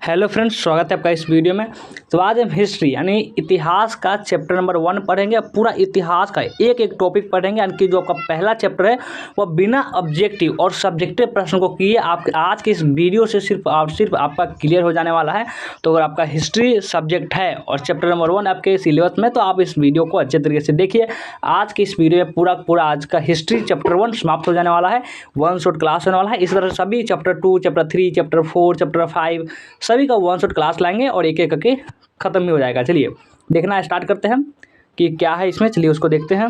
Hello friends, स्वागत है आपका इस वीडियो में। तो आज हम हिस्ट्री यानी इतिहास का चैप्टर नंबर 1 पढ़ेंगे। पूरा इतिहास का एक एक टॉपिक पढ़ेंगे। यानी कि जो आपका पहला चैप्टर है वो बिना ऑब्जेक्टिव और सब्जेक्टिव प्रश्न को किए आप आज के इस वीडियो से सिर्फ आपका क्लियर हो जाने वाला है। तो अगर आपका हिस्ट्री सब्जेक्ट है और चैप्टर नंबर 1 आपके सिलेबस में, तो आप इस वीडियो को अच्छे तरीके से देखिए। आज की इस वीडियो में पूरा आज का हिस्ट्री चैप्टर 1 समाप्त हो जाने वाला है। 1 शॉट क्लास होने वाला है। इस तरह सभी चैप्टर 2, चैप्टर 3, चैप्टर 4, चैप्टर 5 सभी का 1 शॉट क्लास लाएंगे और एक एक करके ख़त्म भी हो जाएगा। चलिए देखना स्टार्ट करते हैं कि क्या है इसमें। चलिए उसको देखते हैं।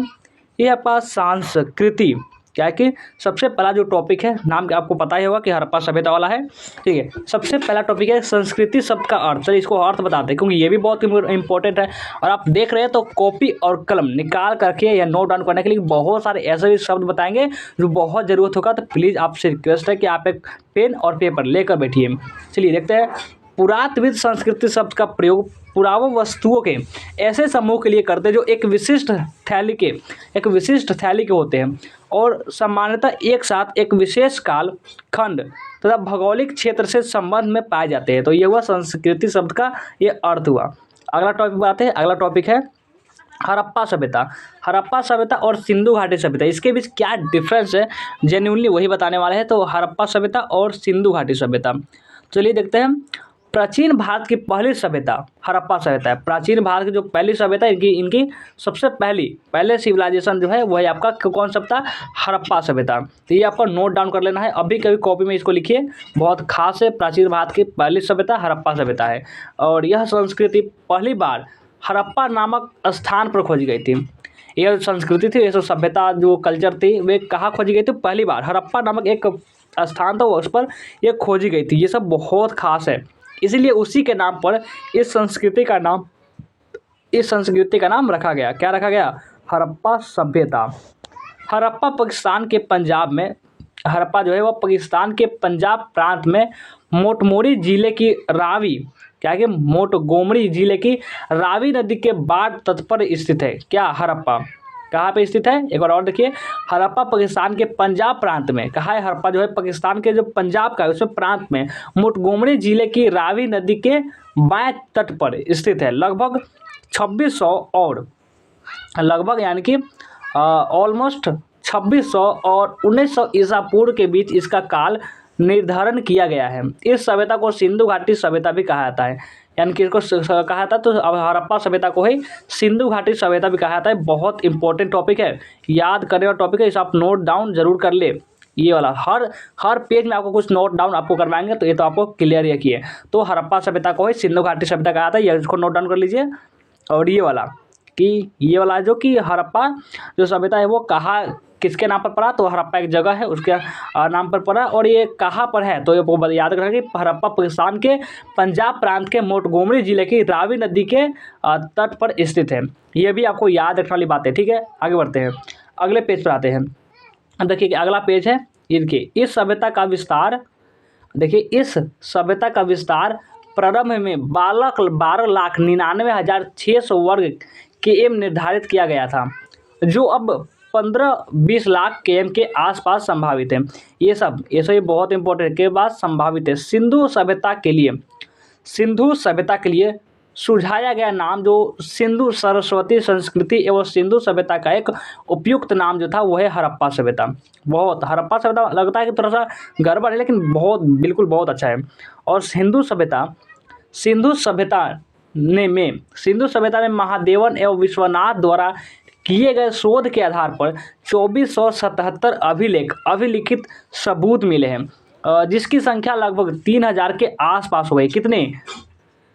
ये आपका संस्कृति क्या है कि सबसे पहला जो टॉपिक है, नाम आपको पता ही होगा कि हड़प्पा सभ्यता वाला है। ठीक है, सबसे पहला टॉपिक है संस्कृति शब्द का अर्थ। चलिए इसको अर्थ बताते हैं क्योंकि ये भी बहुत इंपॉर्टेंट है। और आप देख रहे हैं तो कॉपी और कलम निकाल करके या नोट डाउन करने के लिए बहुत सारे ऐसे भी शब्द बताएंगे जो बहुत ज़रूरत होगा। तो प्लीज़ आपसे रिक्वेस्ट है कि आप एक पेन और पेपर लेकर बैठिए। चलिए देखते हैं। पुरातत्विद संस्कृति शब्द का प्रयोग पुरावन वस्तुओं के ऐसे समूह के लिए करते हैं जो एक विशिष्ट थैली के होते हैं और सामान्यतः एक साथ एक विशेष काल खंड तथा भौगोलिक क्षेत्र से संबंध में पाए जाते हैं। तो ये हुआ संस्कृति शब्द का ये अर्थ हुआ। अगला टॉपिक बात है। अगला टॉपिक है हड़प्पा सभ्यता और सिंधु घाटी सभ्यता। इसके बीच क्या डिफरेंस है, जेन्युइनली वही बताने वाले हैं। तो हड़प्पा सभ्यता और सिंधु घाटी सभ्यता, चलिए देखते हैं। प्राचीन भारत की पहली सभ्यता हड़प्पा सभ्यता है। प्राचीन भारत की जो पहली सभ्यता इनकी सबसे पहले सिविलाइजेशन जो है वह है आपका कौन सभ्यता, हड़प्पा सभ्यता। तो ये आपको नोट डाउन कर लेना है। अभी कभी कॉपी में इसको लिखिए, बहुत खास है। प्राचीन भारत की पहली सभ्यता हड़प्पा सभ्यता है और यह संस्कृति पहली बार हड़प्पा नामक स्थान पर खोजी गई थी। यह संस्कृति थी, ये सभ्यता जो कल्चर थी वे कहाँ खोजी गई थी, पहली बार हड़प्पा नामक एक स्थान था उस पर यह खोजी गई थी। ये सब बहुत खास है, इसीलिए उसी के नाम पर इस संस्कृति का नाम रखा गया। क्या रखा गया, हड़प्पा सभ्यता। हड़प्पा पाकिस्तान के पंजाब में, हड़प्पा जो है वो पाकिस्तान के पंजाब प्रांत में मोटगोमरी जिले की रावी नदी के बाढ़ तट पर स्थित है। क्या, हड़प्पा कहाँ पे स्थित है, एक बार और देखिए। हड़प्पा पाकिस्तान के पंजाब प्रांत में, कहा है हड़प्पा जो है पाकिस्तान के जो पंजाब का है उसमें प्रांत में मोटगोमरी जिले की रावी नदी के बाएं तट पर स्थित है। लगभग 2600 और लगभग यानी कि ऑलमोस्ट 2600 और 1900 ईसा पूर्व के बीच इसका काल निर्धारण किया गया है। इस सभ्यता को सिंधु घाटी सभ्यता भी कहा जाता है। यानी कि इसको कहा था, तो अब हड़प्पा सभ्यता को ही सिंधु घाटी सभ्यता भी कहा जाता है। बहुत इंपॉर्टेंट टॉपिक है, याद करने वाला टॉपिक है। इसे आप नोट डाउन जरूर कर ले। ये वाला हर पेज में आपको कुछ नोट डाउन आपको करवाएंगे, तो ये तो आपको क्लियर रखिए। तो हड़प्पा सभ्यता को ही सिंधु घाटी सभ्यता कहा जाता है, ये इसको नोट डाउन कर लीजिए। और ये वाला जो कि हड़प्पा जो सभ्यता है वो कहाँ किसके नाम पर पड़ा, तो हड़प्पा एक जगह है उसके नाम पर पड़ा। और ये कहाँ पर है, तो ये याद रखना कि हड़प्पा पाकिस्तान के पंजाब प्रांत के मोटगोमरी जिले की रावी नदी के तट पर स्थित है। ये भी आपको याद रखने वाली बात है। ठीक है, आगे बढ़ते हैं, अगले पेज पर आते हैं। अब देखिए अगला पेज है इनके इस सभ्यता का विस्तार। देखिए इस सभ्यता का विस्तार प्रारंभ में 12,99,600 वर्ग km निर्धारित किया गया था, जो अब 15-20 लाख km के आसपास संभावित है। ये सब बहुत इंपॉर्टेंट के बाद संभावित है। सिंधु सभ्यता के लिए सुझाया गया नाम जो सिंधु सरस्वती संस्कृति एवं सिंधु सभ्यता का एक उपयुक्त नाम जो था वो है हड़प्पा सभ्यता। हड़प्पा सभ्यता लगता है कि थोड़ा सा गड़बड़ है, लेकिन बहुत अच्छा है। और सिंधु सभ्यता में महादेवन एवं विश्वनाथ द्वारा किए गए शोध के आधार पर 2477 अभिलिखित सबूत मिले हैं, जिसकी संख्या लगभग 3000 के आसपास हो गई। कितने,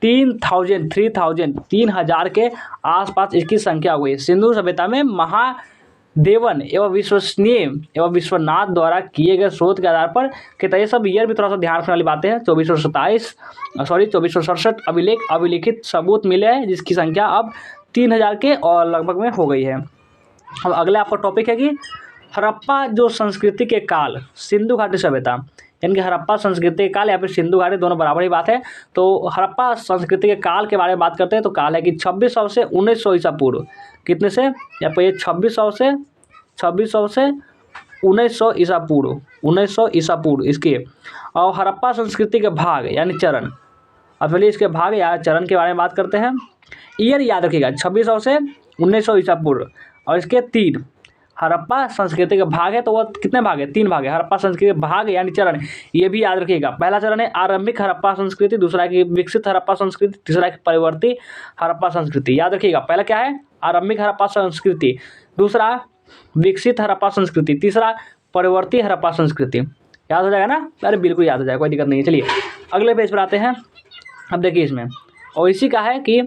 3000 के आसपास इसकी संख्या हो गई। सिंधु सभ्यता में महादेवन एवं विश्वनाथ द्वारा किए गए शोध के आधार पर कितना, ये सब ईयर भी थोड़ा सा ध्यान रखने वाली बातें हैं। 2467 अभिलिखित सबूत मिले हैं, जिसकी संख्या अब 3000 के और लगभग में हो गई है। अब अगला आपका टॉपिक है कि हड़प्पा जो संस्कृति के काल, सिंधु घाटी सभ्यता, यानी कि हड़प्पा संस्कृति के काल या फिर सिंधु घाटी दोनों बराबर ही बात है। तो हड़प्पा संस्कृति के काल के बारे में बात करते हैं। तो काल है कि 2600 से 1900 ईसा पूर्व। कितने से, या पर ये 2600 से 1900 ईसा पूर्व इसके। और हड़प्पा संस्कृति के भाग यानी चरण, अब चलिए इसके भाग या चरण के बारे में बात करते हैं। ईयर याद रखिएगा 2600 से 1900 ईसा पूर्व। और इसके 3 हड़प्पा संस्कृति के भाग है, तो वो कितने भाग है? 3 भाग है। हड़प्पा संस्कृति के भाग यानी चरण, ये भी याद रखिएगा। पहला चरण है आरंभिक हड़प्पा संस्कृति, दूसरा की विकसित हड़प्पा संस्कृति, तीसरा की परिवर्ती हड़प्पा संस्कृति। याद रखिएगा, पहला क्या है? आरंभिक हड़प्पा संस्कृति, दूसरा विकसित हड़प्पा संस्कृति, तीसरा परिवर्ती हड़प्पा संस्कृति। याद हो जाएगा ना? अरे बिल्कुल याद हो जाएगा, कोई दिक्कत नहीं है। चलिए अगले पेज पर आते हैं। अब देखिए इसमें, और इसी का है कि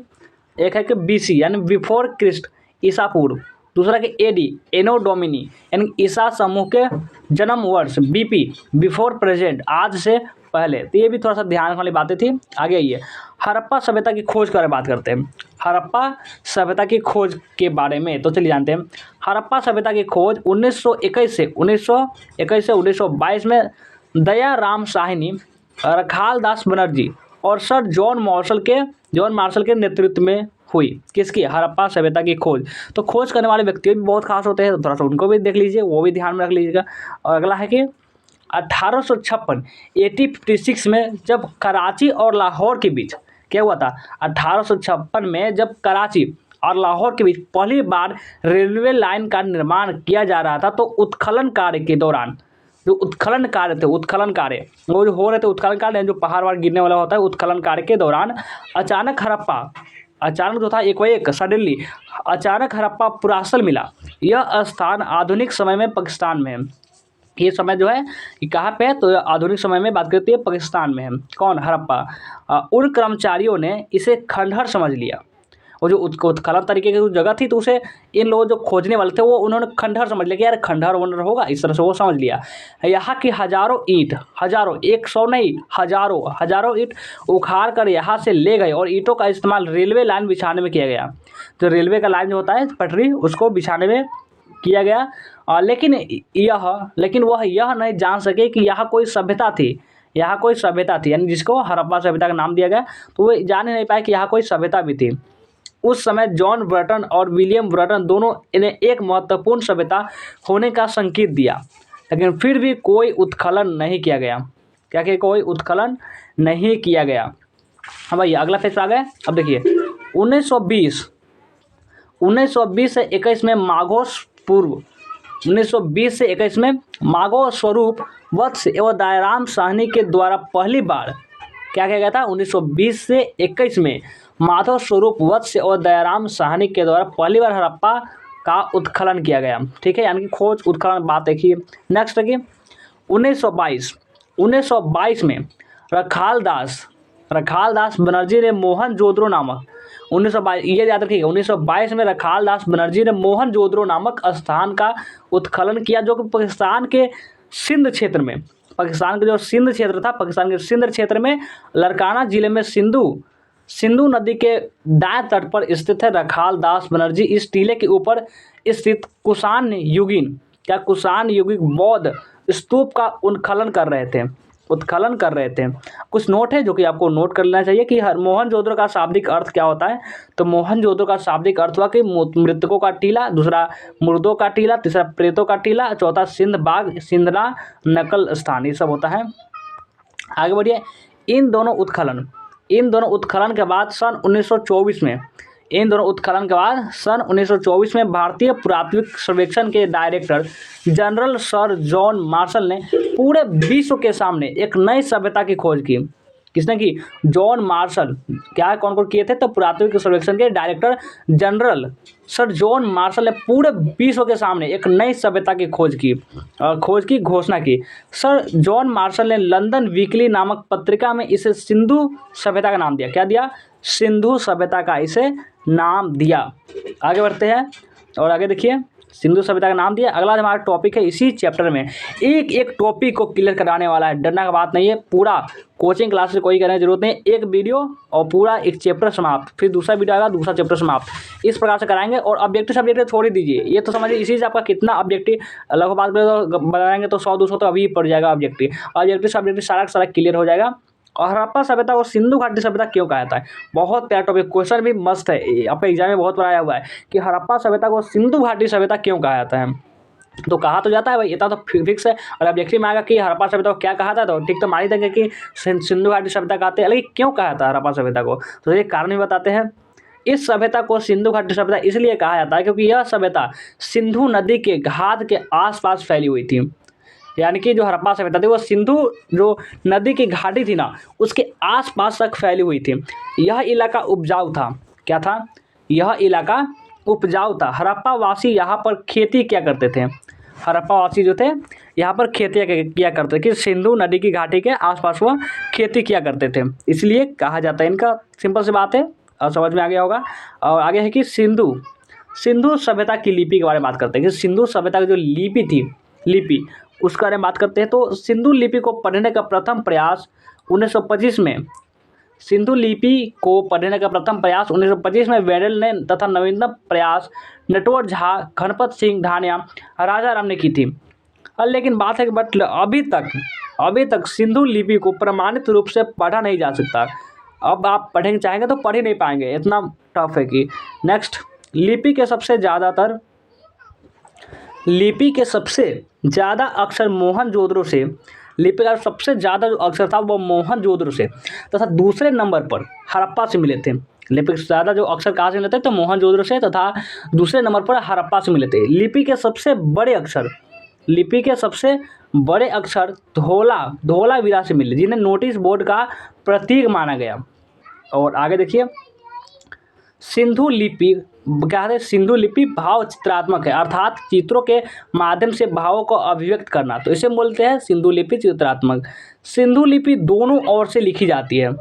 एक है कि BC यानी बिफोर क्रिस्ट, ईसा पूर्व, दूसरा कि AD एनो डोमिनी यानी ईसा समूह के जन्म वर्ष, BP बिफोर प्रेजेंट, आज से पहले। तो ये भी थोड़ा सा ध्यान रखने वाली बातें थी। आगे आइए, हड़प्पा सभ्यता की खोज के बारे में बात करते हैं। हड़प्पा सभ्यता की खोज के बारे में तो चलिए जानते हैं। हड़प्पा सभ्यता की खोज 1921 से 1922 में दयाराम साहनी, रखाल दास बनर्जी और सर जॉन मार्शल के नेतृत्व में हुई। किसकी? हड़प्पा सभ्यता की खोज। तो खोज करने वाले व्यक्ति भी बहुत खास होते हैं, तो थोड़ा सा उनको भी देख लीजिए, वो भी ध्यान में रख लीजिएगा। और अगला है कि 1856 में जब कराची और लाहौर के बीच क्या हुआ था? 1856 में जब कराची और लाहौर के बीच पहली बार रेलवे लाइन का निर्माण किया जा रहा था, तो उत्खनन कार्य के दौरान जो उत्खनन कार्य थे, उत्खनन कार्य वो जो हो रहे थे, उत्खनन कार्य जो पहाड़ गिरने वाला होता है, उत्खनन कार्य के दौरान अचानक जो था एक सडनली अचानक हड़प्पा पुरास्थल मिला। यह स्थान आधुनिक समय में पाकिस्तान में है। ये समय जो है ये कहाँ पे है? तो आधुनिक समय में बात करती है पाकिस्तान में है। कौन? हड़प्पा। उन कर्मचारियों ने इसे खंडहर समझ लिया। वो जो उत्खनन तरीके की जगह थी, तो उसे इन लोग जो खोजने वाले थे वो उन्होंने खंडहर समझ लिया कि यार खंडहर वंडर होगा, इस तरह से वो समझ लिया। यहाँ की हजारों 100 नहीं हजारों ईंट उखाड़ कर यहाँ से ले गए और ईंटों का इस्तेमाल रेलवे लाइन बिछाने में किया गया। जो रेलवे का लाइन जो होता है पटरी, उसको बिछाने में किया गया। लेकिन वह यह नहीं जान सके कि यहाँ कोई सभ्यता थी, यानी जिसको हड़प्पा सभ्यता का नाम दिया गया। तो वो जान ही नहीं पाए कि यहाँ कोई सभ्यता भी थी। उस समय जॉन ब्रटन और विलियम ब्रटन दोनों इन्हें एक महत्वपूर्ण सभ्यता होने का संकेत दिया, लेकिन फिर भी कोई उत्खनन नहीं किया गया। क्या कि कोई उत्खनन नहीं किया गया। अब भैया अगला फेज आ गया। अब देखिए 1920 से 21 में माघो स्वरूप वत्स एवं दयाराम साहनी के द्वारा पहली बार क्या किया गया था? 1920 से 21 में माधव स्वरूप वत्स और दयाराम साहनी के द्वारा पहली बार हड़प्पा का उत्खनन किया गया। ठीक है, यानी कि खोज उत्खनन बात देखिए। नेक्स्ट देखिए 1922 में रखाल दास बनर्जी ने मोहनजोदड़ो नामक 1922, ये याद रखिएगा, 1922 में रखाल दास बनर्जी ने मोहनजोदड़ो नामक स्थान का उत्खनन किया, जो कि पाकिस्तान के सिंध क्षेत्र में, पाकिस्तान का जो सिंध क्षेत्र था, पाकिस्तान के सिंध क्षेत्र में लड़काना जिले में सिंधु नदी के दाएं तट पर स्थित है। रखाल दास बनर्जी इस टीले के ऊपर स्थित कुषाण युगीन बौद्ध स्तूप का उत्खनन कर रहे थे। कुछ नोट है जो कि आपको नोट कर लेना चाहिए कि मोहनजोदड़ो का शाब्दिक अर्थ क्या होता है। तो मोहनजोदड़ो का शाब्दिक अर्थ हुआ कि मृतकों का टीला, दूसरा मुर्दों का टीला, तीसरा प्रेतों का टीला, चौथा सिंध बाग, सिंधना नकल स्थान, ये सब होता है। आगे बढ़िए। इन दोनों उत्खनन के बाद सन 1924 में भारतीय पुरातत्व सर्वेक्षण के director general sir John Marshall ने पूरे विश्व के सामने एक नई सभ्यता की खोज की। किसने की? John Marshall. क्या कौन किए थे? तो पुरातत्व सर्वेक्षण के director general sir John Marshall ने पूरे विश्व के सामने एक नई सभ्यता की खोज की घोषणा की। सर जॉन मार्शल ने लंदन वीकली नामक पत्रिका में इसे सिंधु सभ्यता का नाम दिया। क्या दिया? सिंधु सभ्यता का इसे नाम दिया। आगे बढ़ते हैं और आगे देखिए, सिंधु सभ्यता का नाम दिया। अगला हमारा टॉपिक है इसी चैप्टर में, एक टॉपिक को क्लियर कराने वाला है, डरना का बात नहीं है। पूरा कोचिंग क्लास से कोई करने की जरूरत नहीं, एक वीडियो और पूरा एक चैप्टर समाप्त, फिर दूसरा वीडियो आएगा, दूसरा चैप्टर समाप्त, इस प्रकार से कराएंगे। और ऑब्जेक्टिव सब्जेक्ट छोड़ ही दीजिए, ये तो समझिए इसी से आपका कितना ऑब्जेक्टिव लगभग बात करें तो बनाएंगे तो 100-200 तो अभी पड़ जाएगा। ऑब्जेक्टिव सब्जेक्ट सारा का सारा क्लियर हो जाएगा। और हड़प्पा सभ्यता को सिंधु घाटी सभ्यता क्यों कहा जाता है? बहुत प्यारा टॉपिक, क्वेश्चन भी मस्त है, आपके एग्जाम में बहुत बार आया हुआ है कि हड़प्पा सभ्यता को सिंधु घाटी सभ्यता क्यों कहा जाता है। तो कहा तो जाता है भाई, इतना तो फिक्स है। और ऑब्जेक्टिव में आएगा कि हड़प्पा सभ्यता को क्या कहा था, तो ठीक तो मान ही देंगे कि सिंधु घाटी सभ्यता कहते हैं। लेकिन क्यों कहा था हड़प्पा सभ्यता को, तो ये कारण भी बताते हैं। इस सभ्यता को सिंधु घाटी सभ्यता इसलिए कहा जाता है क्योंकि यह सभ्यता सिंधु नदी के घाट के आसपास फैली हुई थी। यानी कि जो हड़प्पा सभ्यता थी वो सिंधु जो नदी की घाटी थी ना, उसके आसपास तक फैली हुई थी। यह इलाका उपजाऊ था। क्या था? यह इलाका उपजाऊ था। हड़प्पा वासी यहाँ पर खेती क्या करते थे? हड़प्पा वासी जो थे यहाँ पर खेती किया करते थे कि सिंधु नदी की घाटी के आसपास वह खेती किया करते थे, इसलिए कहा जाता है इनका। सिंपल सी बात है और समझ में आ गया होगा। और आगे है कि सिंधु सिंधु सभ्यता की लिपि के बारे में बात करते हैं कि सिंधु सभ्यता की जो लिपि थी, लिपि उसके बारे में बात करते हैं। तो सिंधु लिपि को पढ़ने का प्रथम प्रयास 1925 में सिंधु लिपि को पढ़ने का प्रथम प्रयास 1925 में वेडल ने तथा नवीनतम प्रयास नटवर झा, गणपत सिंह ढानिया, राजा राम ने की थी। लेकिन बात है कि बट अभी तक सिंधु लिपि को प्रमाणित रूप से पढ़ा नहीं जा सकता। अब आप पढ़ेंगे चाहेंगे तो पढ़ ही नहीं पाएंगे, इतना टफ है कि। नेक्स्ट, लिपि के सबसे ज़्यादा अक्षर मोहनजोदड़ो से, लिपि का सबसे ज़्यादा जो अक्षर था वो मोहनजोदड़ो से तथा दूसरे नंबर पर हड़प्पा से मिले थे। लिपि से ज़्यादा जो अक्षर कहाँ से मिले थे, तो मोहनजोदड़ो से तथा दूसरे नंबर पर हड़प्पा से मिले थे। लिपि के सबसे बड़े अक्षर धोलावीरा से मिले, जिन्हें नोटिस बोर्ड का प्रतीक माना गया। और आगे देखिए, सिंधु लिपि क्या है? सिंधु लिपि भाव चित्रात्मक है, अर्थात चित्रों के माध्यम से भावों को अभिव्यक्त करना, तो इसे बोलते हैं सिंधु लिपि चित्रात्मक। सिंधु लिपि दोनों ओर से लिखी जाती है।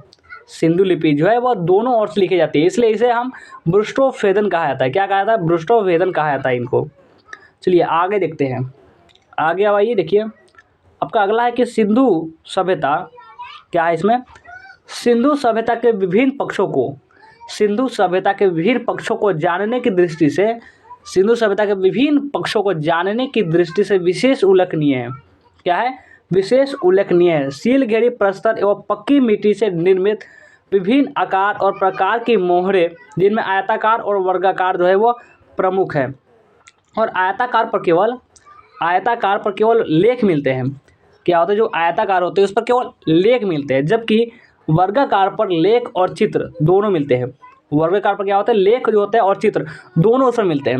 सिंधु लिपि जो है वह दोनों ओर से लिखी जाती है, इसलिए इसे हम ब्रुष्टोभेदन कहा जाता है। क्या कहा जाता है? ब्रुष्टोभेदन कहा जाता है इनको। चलिए आगे देखते हैं। आगे अब आइए देखिए, आपका अगला है कि सिंधु सभ्यता क्या है। इसमें सिंधु सभ्यता के विभिन्न पक्षों को जानने की दृष्टि से विशेष उल्लेखनीय है। क्या है? विशेष उल्लेखनीय है। सील घेरी प्रस्तर एवं पक्की मिट्टी से निर्मित विभिन्न आकार और प्रकार की मोहरें, जिनमें आयताकार और वर्गाकार जो है वो प्रमुख है। और आयताकार पर केवल लेख मिलते हैं। क्या होता है? जो आयताकार होते हैं उस पर केवल लेख मिलते हैं, जबकि वर्गाकार पर लेख और चित्र दोनों मिलते हैं। वर्गाकार पर क्या होता है? लेख जो होते हैं और चित्र दोनों उसमें मिलते हैं।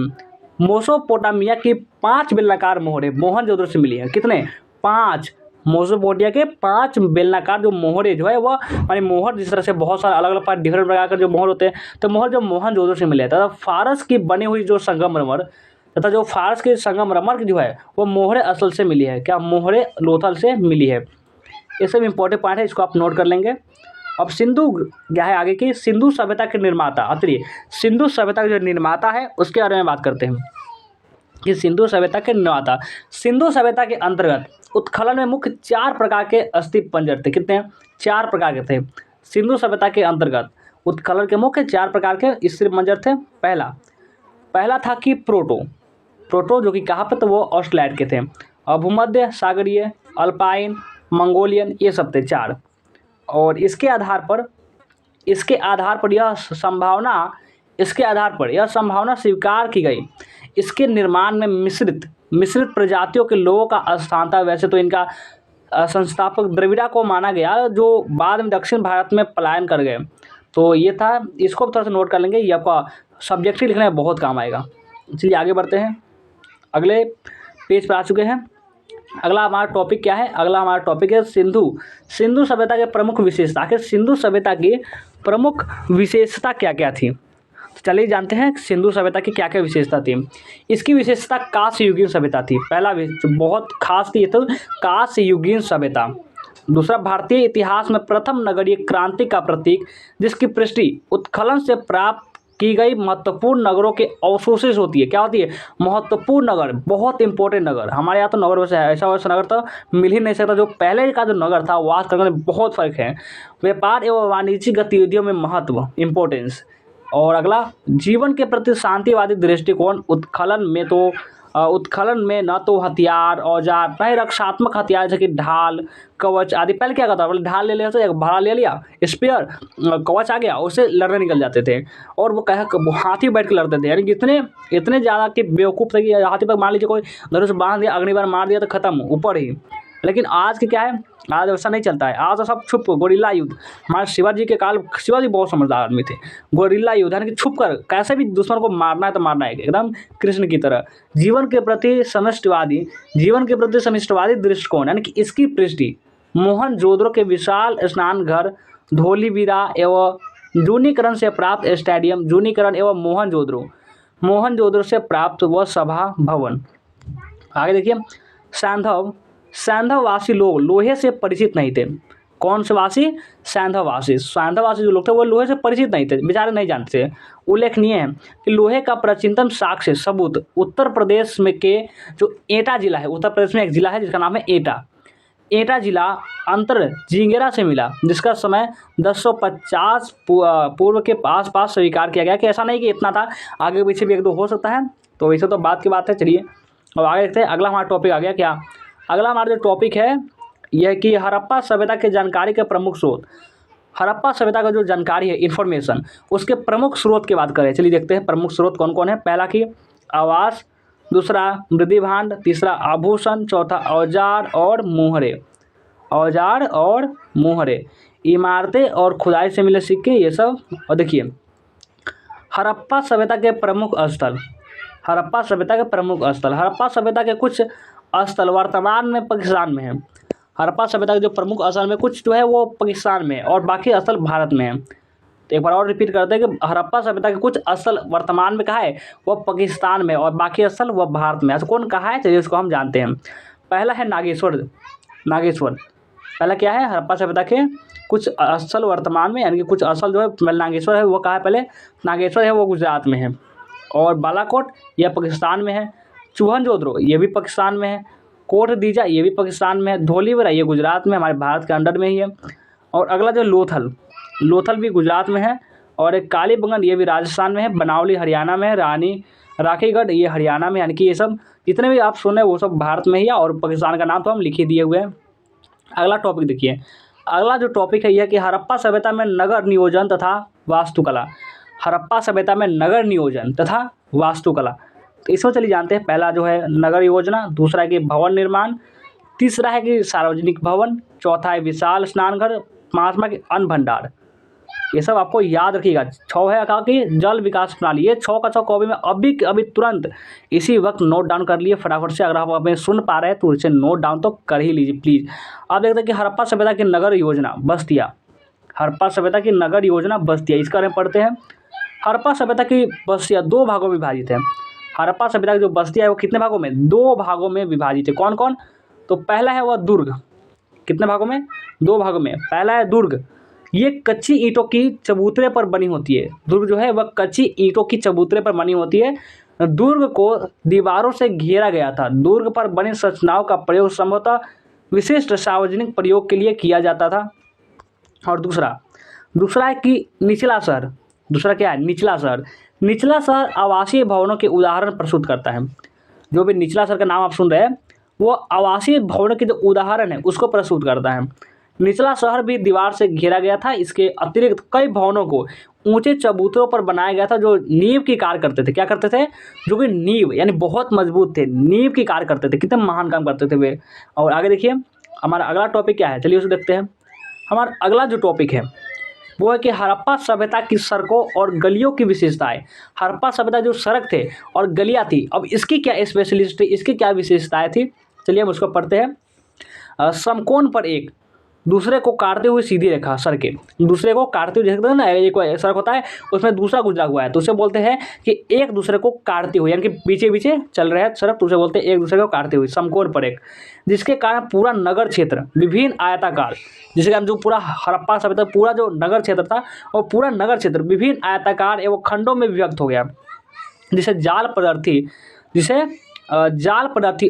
मेसोपोटामिया की 5 बेलनाकार मोहरें मोहनजोदड़ो से मिली हैं। कितने? 5। मेसोपोटामिया के 5 बेलनाकार जो मोहरें जो है वह, मानी मोहर जिस तरह से बहुत सारे अलग अलग डिफरेंट प्रकार के जो मोहर होते हैं, तो मोहर जो मोहनजोदड़ो से मिले तथा फारस की बनी हुई जो फारस के संगमरमर की जो है वो मोहरे असल से मिली है। क्या? मोहरे लोथल से मिली है। ये सब इंपॉर्टेंट पॉइंट है, इसको आप नोट कर लेंगे। अब सिंधु क्या है आगे की, सिंधु सभ्यता के निर्माता। अब चलिए सिंधु सभ्यता के जो निर्माता है उसके बारे में बात करते हैं कि सिंधु सभ्यता के निर्माता। सिंधु सभ्यता के अंतर्गत उत्खनन में मुख्य 4 प्रकार के अस्थिपंजर थे। कितने? 4 प्रकार के थे। सिंधु सभ्यता के अंतर्गत उत्खनन के मुख्य 4 प्रकार के अस्थिपंजर थे। पहला था कि प्रोटो जो कि कहाँ पे, तो वो ऑस्ट्रेलिया के थे। और भूमध्य सागरीय, अल्पाइन, मंगोलियन, ये सब थे 4। और इसके आधार पर यह संभावना स्वीकार की गई। इसके निर्माण में मिश्रित प्रजातियों के लोगों का स्थान था। वैसे तो इनका संस्थापक द्रविड़ा को माना गया, जो बाद में दक्षिण भारत में पलायन कर गए। तो ये था, इसको थोड़ा सा नोट कर लेंगे, ये आपका सब्जेक्ट ही लिखने में बहुत काम आएगा। चलिए आगे बढ़ते हैं, अगले पेज पर आ चुके हैं। अगला हमारा टॉपिक क्या है? अगला हमारा टॉपिक है सिंधु सभ्यता के प्रमुख विशेषता। आखिर सिंधु सभ्यता की प्रमुख विशेषता क्या क्या थी? तो चलिए जानते हैं सिंधु सभ्यता की क्या क्या विशेषता थी। इसकी विशेषता कांस्य युगीन सभ्यता थी। पहला जो बहुत खास थी तो कांस्य युगीन सभ्यता। दूसरा, भारतीय इतिहास में प्रथम नगरीय क्रांति का प्रतीक, जिसकी पुष्टि उत्खनन से प्राप्त की गई महत्वपूर्ण नगरों के अवशेषों से होती है। क्या होती है? महत्वपूर्ण नगर, बहुत इंपॉर्टेंट नगर। हमारे यहाँ तो नगर वैसे है, ऐसा वैसा नगर तो मिल ही नहीं सकता। जो पहले का जो नगर था वो आज का नगर में बहुत फर्क है। व्यापार एवं वाणिज्यिक गतिविधियों में महत्व, इम्पोर्टेंस। और अगला, जीवन के प्रति शांतिवादी दृष्टिकोण। उत्खनन में तो उत्खनन में न तो हथियार औजार न ही रक्षात्मक हथियार जैसे कि ढाल कवच आदि। पहले क्या करता था, पहले ढाल ले लिया, तो एक भाला ले लिया, स्पेयर कवच आ गया, उससे लड़ने निकल जाते थे। और वो वो हाथी बैठ के लड़ते थे, यानी कि इतने इतने ज़्यादा कि बेवकूफ़ थे कि हाथी पर मान लीजिए कोई धनुष बांध दिया, अगली बार मार दिया तो खत्म ऊपर ही। लेकिन आज के क्या है, आज वैसा नहीं चलता है, आज तो सब छुप गोरिल्ला युद्ध। हमारे शिवाजी के काल, शिवाजी बहुत समझदार आदमी थे। गोरिल्ला युद्ध यानी कि छुप कर कैसे भी दुश्मन को मारना है तो मारना है, एकदम कृष्ण की तरह। जीवन के प्रति समिष्टवादी दृष्टिकोण यानी कि इसकी पृष्ठि मोहनजोदड़ो के विशाल स्नान घर, धोलीवीरा एवं जूनीकरण से प्राप्त स्टेडियम, जूनीकरण एवं मोहनजोदड़ो से प्राप्त वह सभा भवन। आगे देखिए, सैंधववासी लोग लोहे से परिचित नहीं थे। कौन से वासी? सैंधववासी जो लोग थे वो लोहे से परिचित नहीं थे, बेचारे नहीं जानते थे। उल्लेखनीय है कि लोहे का प्राचीनतम साक्ष्य सबूत उत्तर प्रदेश में के जो एटा जिला है, उत्तर प्रदेश में एक जिला है जिसका नाम है एटा जिला अंतर जिंगेरा से मिला, जिसका समय 1050 पूर्व के आसपास स्वीकार किया गया। कि ऐसा नहीं कि इतना था, आगे पीछे भी एक दो हो सकता है, तो वैसे तो बात की बात है। चलिए अब आगे देखते हैं, अगला हमारा टॉपिक आ गया क्या? अगला हमारा जो टॉपिक है यह कि हड़प्पा सभ्यता के जानकारी के प्रमुख स्रोत। हड़प्पा सभ्यता का जो जानकारी है, इन्फॉर्मेशन, उसके प्रमुख स्रोत की बात करें। चलिए देखते हैं प्रमुख स्रोत कौन कौन है। पहला कि आवास, दूसरा मृदि भांड, तीसरा आभूषण, चौथा औजार और मुहरे, इमारतें और खुदाई से मिले सिक्के, ये सब। और देखिए हड़प्पा सभ्यता के प्रमुख स्थल, हड़प्पा सभ्यता के कुछ स्थल वर्तमान में पाकिस्तान में है। हड़प्पा सभ्यता के जो प्रमुख स्थल में कुछ जो है वो पाकिस्तान में है और बाकी स्थल भारत में है। तो एक बार और रिपीट करते हैं कि हड़प्पा सभ्यता के कुछ स्थल वर्तमान में कहाँ है, वह पाकिस्तान में, और बाकी स्थल वह भारत में। ऐसा कौन कहा है, चलिए उसको हम जानते हैं। पहला है नागेश्वर। पहला क्या है, हड़प्पा सभ्यता के कुछ स्थल वर्तमान में, यानी कि कुछ स्थल जो है, नागेश्वर है वो कहाँ है, पहले नागेश्वर है वो गुजरात में है, और बालाकोट यह पाकिस्तान में है, चूहनजोदड़ो ये भी पाकिस्तान में है, कोट दीजा ये भी पाकिस्तान में है, धोलीवीरा ये गुजरात में, हमारे भारत के अंडर में ही है। और अगला जो लोथल भी गुजरात में है, और एक कालीबंगन ये भी राजस्थान में है, बनावली हरियाणा में है, राखीगढ़ ये हरियाणा में, यानी कि ये सब जितने भी आप सुने वो सब भारत में ही है, और पाकिस्तान का नाम तो हम लिख ही दिए हुए हैं। अगला टॉपिक देखिए, अगला जो टॉपिक है यह कि हड़प्पा सभ्यता में नगर नियोजन तथा वास्तुकला। हड़प्पा सभ्यता में नगर नियोजन तथा वास्तुकला, तो इसको चलिए जानते हैं। पहला जो है नगर योजना, दूसरा है कि भवन निर्माण, तीसरा है कि सार्वजनिक भवन, चौथा है विशाल स्नानघर, पांचवा कि अन्न भंडार। ये सब आपको याद रखिएगा। 6 है कहा कि जल विकास प्रणाली, ये 6 का 6 कॉपी में अभी तुरंत इसी वक्त नोट डाउन कर लिए फटाफट से। अगर आप हमें सुन पा रहे हैं तो इसे नोट डाउन तो कर ही लीजिए प्लीज़। आप देखते हैं कि हड़प्पा सभ्यता की नगर योजना बस्तियाँ, हड़प्पा सभ्यता की नगर योजना बस्तियाँ, इसका बारे में पढ़ते हैं। हड़प्पा सभ्यता की बस्तियाँ 2 भागों में विभाजित है। हड़प्पा सभ्यता की जो बस्तियाँ है वो कितने भागों में, 2 भागों में विभाजित है। कौन कौन? तो पहला है वह दुर्ग, कितने भागों में, 2 भागों में। पहला है दुर्ग, ये कच्ची ईंटों की चबूतरे पर बनी होती है। दुर्ग जो है वह कच्ची ईंटों की चबूतरे पर बनी होती है। दुर्ग को दीवारों से घेरा गया था। दुर्ग पर बनी संरचनाओं का प्रयोग संभवतः विशिष्ट सार्वजनिक प्रयोग के लिए किया जाता था। और दूसरा है कि निचला शहर। दूसरा क्या है, निचला शहर आवासीय भवनों के उदाहरण प्रस्तुत करता है। जो भी निचला शहर का नाम आप सुन रहे हैं वो आवासीय भवनों के जो उदाहरण है उसको प्रस्तुत करता है। निचला शहर भी दीवार से घेरा गया था। इसके अतिरिक्त कई भवनों को ऊंचे चबूतरों पर बनाया गया था जो नींव की कार्य करते थे। क्या करते थे? जो कि नींव यानी बहुत मजबूत थे, नींव की कार्य करते थे। कितने महान काम करते थे वे। और आगे देखिए हमारा अगला टॉपिक क्या है, चलिए उसे देखते हैं। हमारा अगला जो टॉपिक है वो है कि हड़प्पा सभ्यता की सड़कों और गलियों की विशेषताएं। हड़प्पा सभ्यता जो सड़क थे और गलियाँ थी, अब इसकी क्या स्पेशलिस्ट थी, इसकी क्या विशेषताएं थी, चलिए हम उसको पढ़ते हैं। समकोण पर एक दूसरे को काटते हुए सीधी रेखा सड़कें, दूसरे को काटते हुए, जैसे ना एक सड़क होता है उसमें दूसरा गुजरा हुआ है तो उसे बोलते हैं कि एक दूसरे को काटते हुए, यानी कि पीछे पीछे चल रहे हैं सड़क, तो उसे बोलते हैं एक दूसरे को काटते हुए। समकोण पर एक, जिसके कारण पूरा नगर क्षेत्र विभिन्न आयताकार, जिसके कारण जो पूरा हड़प्पा सभ्यता पूरा जो नगर क्षेत्र था और पूरा नगर क्षेत्र विभिन्न आयताकार एवं खंडों में विभक्त हो गया, जिसे जाल पदार्थी,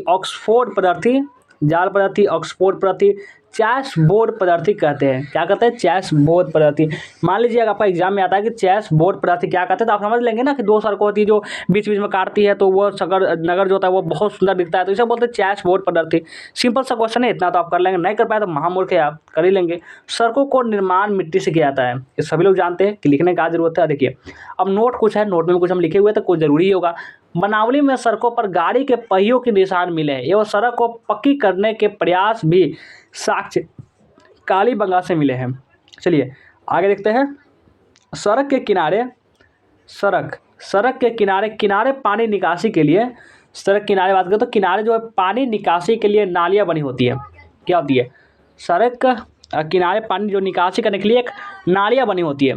ऑक्सफोर्ड पदार्थी, चेस बोर्ड पदार्थी कहते हैं। क्या कहते हैं? चेस बोर्ड पदार्थी। मान लीजिए अगर आपका एग्जाम में आता है कि चेस बोर्ड पदार्थी क्या कहते हैं, तो आप समझ लेंगे ना कि दो सड़क होती है जो बीच बीच में काटती है, तो वो सगर नगर जो होता है वो बहुत सुंदर दिखता है, तो इसे बोलते हैं चेस बोर्ड पदार्थी। सिंपल सा क्वेश्चन है, इतना तो आप कर लेंगे। नहीं कर पाए तो महामूर्ख है आप, कर ही लेंगे। सड़कों को निर्माण मिट्टी से किया जाता है, ये सभी लोग जानते हैं कि लिखने का जरूरत है। देखिए अब नोट कुछ है, नोट में कुछ हम लिखे हुए तो कुछ जरूरी ही होगा। बनावली में सड़कों पर गाड़ी के पहियों के निशान मिले हैं एवं सड़क को पक्की करने के प्रयास भी साक्ष्य कालीबंगा से मिले हैं। चलिए आगे देखते हैं। सड़क के किनारे सड़क के किनारे किनारे पानी निकासी के लिए, सड़क किनारे बात करें तो किनारे जो है पानी निकासी के लिए नालियाँ बनी होती है। क्या होती है? सड़क किनारे पानी जो निकासी करने के लिए एक नालियाँ बनी होती है।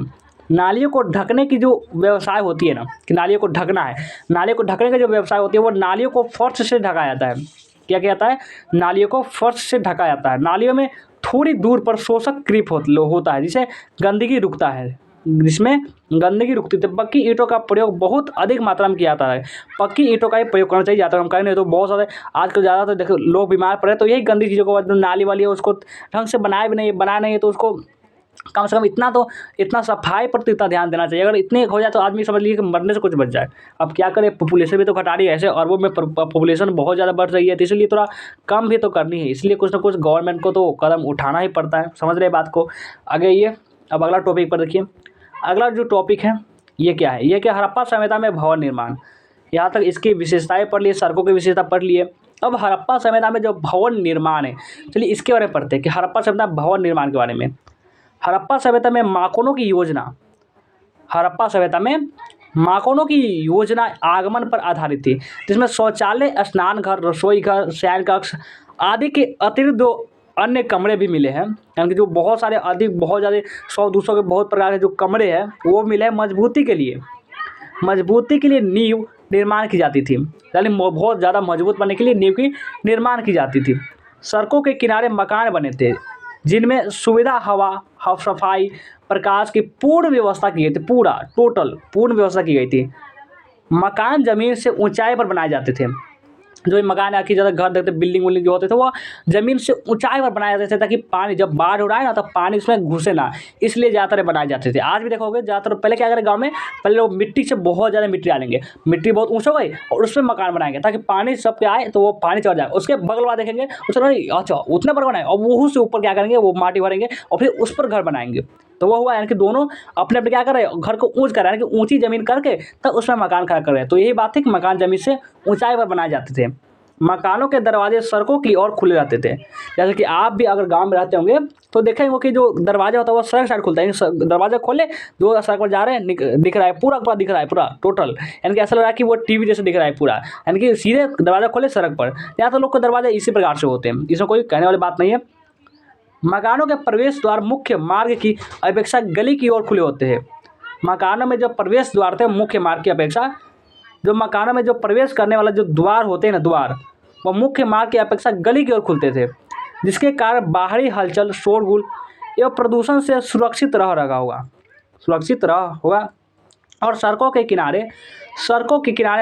नालियों को ढकने की जो व्यवसाय होती है ना, कि नालियों को ढकना है, नालियों को ढकने का जो व्यवसाय होती है वो नालियों को फर्श से ढका जाता है। क्या किया जाता है? नालियों को फर्श से ढका जाता है। नालियों में थोड़ी दूर पर शोषक क्रीप होता है जिससे गंदगी रुकता है, जिसमें गंदगी रुकती है। पक्की ईंटों का प्रयोग बहुत अधिक मात्रा में किया जाता है। पक्की ईंटों का ही प्रयोग करना चाहिए ज़्यादातर। हम कहें नहीं तो बहुत सारे आजकल ज़्यादातर देखो लोग बीमार पड़े तो यही गंदी चीज़ों को, नाली वाली है उसको ढंग से बनाया नहीं है तो उसको कम से कम इतना सफाई पर तो इतना ध्यान देना चाहिए। अगर इतने हो जाए तो आदमी समझ लीजिए कि मरने से कुछ बच जाए। अब क्या करें, पॉपुलेशन भी तो घटा रही है, ऐसे अरबों में पॉपुलेशन बहुत ज़्यादा बढ़ रही है, तो इसलिए थोड़ा कम भी तो करनी है। इसलिए कुछ ना कुछ गवर्नमेंट को तो कदम उठाना ही पड़ता है। समझ रहे बात को? आगे ये अब अगला टॉपिक पर देखिए। अगला जो टॉपिक है ये क्या है? ये क्या? हड़प्पा सभ्यता में भवन निर्माण। यहाँ तक इसकी विशेषताएं पढ़ लिए, सड़कों की विशेषता पढ़ लिए। अब हड़प्पा सभ्यता में जो भवन निर्माण है, चलिए इसके बारे में पढ़ते हैं कि हड़प्पा सभ्यता भवन निर्माण के बारे में। हड़प्पा सभ्यता में माकोनों की योजना, हड़प्पा सभ्यता में माकोनों की योजना आगमन पर आधारित थी, जिसमें शौचालय, स्नान घर, रसोई घर, शयन कक्ष आदि के अतिरिक्त दो अन्य कमरे भी मिले हैं। यानी कि जो बहुत सारे अधिक बहुत ज़्यादा 100-200 के बहुत प्रकार के जो कमरे हैं वो मिले हैं मजबूती के लिए नींव निर्माण की जाती थी। यानी बहुत ज़्यादा मजबूत बनने के लिए नींव की निर्माण की जाती थी। सड़कों के किनारे मकान बने थे जिनमें सुविधा, हवा सफाई, प्रकाश की पूर्ण व्यवस्था की गई थी। पूर्ण व्यवस्था की गई थी। मकान जमीन से ऊंचाई पर बनाए जाते थे। जो ये मकान है कि ज़्यादा घर देखते बिल्डिंग विल्डिंग जो होते थे वो ज़मीन से ऊंचाई पर बनाए जाते थे ताकि पानी जब बाढ़ हो रहा है ना तब पानी उसमें घुसे ना, इसलिए ज़्यादातर बनाए जाते थे। आज भी देखोगे ज़्यादातर पहले क्या करें गाँव में, पहले लोग मिट्टी से बहुत ज़्यादा मिट्टी डालेंगे, मिट्टी बहुत ऊँच हो गई और उसमें मकान बनाएंगे ताकि पानी सब पे आए तो वो पानी चढ़ जाए। उसके बगल वाला देखेंगे उसमें नहीं, अच्छा उतने पर बनाए और वो से ऊपर क्या करेंगे, वो माटी भरेंगे और फिर उस पर घर बनाएंगे। तो वो हुआ यानी कि दोनों अपने अपने क्या कर रहे हैं, घर को ऊँच कर रहे हैं, यानी कि ऊँची ज़मीन करके तब उसमें मकान खड़ा कर रहे हैं। तो यही बात थी कि मकान ज़मीन से ऊंचाई पर बनाए जाते थे। मकानों के दरवाजे सड़कों की ओर खुले रहते थे। जैसे कि आप भी अगर गांव में रहते होंगे तो देखेंगे कि जो दरवाजा होता है वो सड़क साइड खुलता है। दरवाजा खोले, दो सड़क पर जा रहे हैं, दिख रहा है पूरा दिख रहा है पूरा टोटल, यानी कि ऐसा लग रहा है कि वो टीवी जैसे दिख रहा है पूरा, यानी कि सीधे दरवाजा खोले सड़क पर। या तो लोग के दरवाजे इसी प्रकार से होते हैं, इसमें कोई कहने वाली बात नहीं है। मकानों के प्रवेश द्वार मुख्य मार्ग की अपेक्षा गली की ओर खुले होते हैं। मकानों में जो प्रवेश द्वार थे मुख्य मार्ग की अपेक्षा, जो मकानों में जो प्रवेश करने वाला जो द्वार होते हैं ना, द्वार वो मुख्य मार्ग की अपेक्षा गली की ओर खुलते थे, जिसके कारण बाहरी हलचल, शोरगुल एवं प्रदूषण से सुरक्षित रहा होगा। और सड़कों के किनारे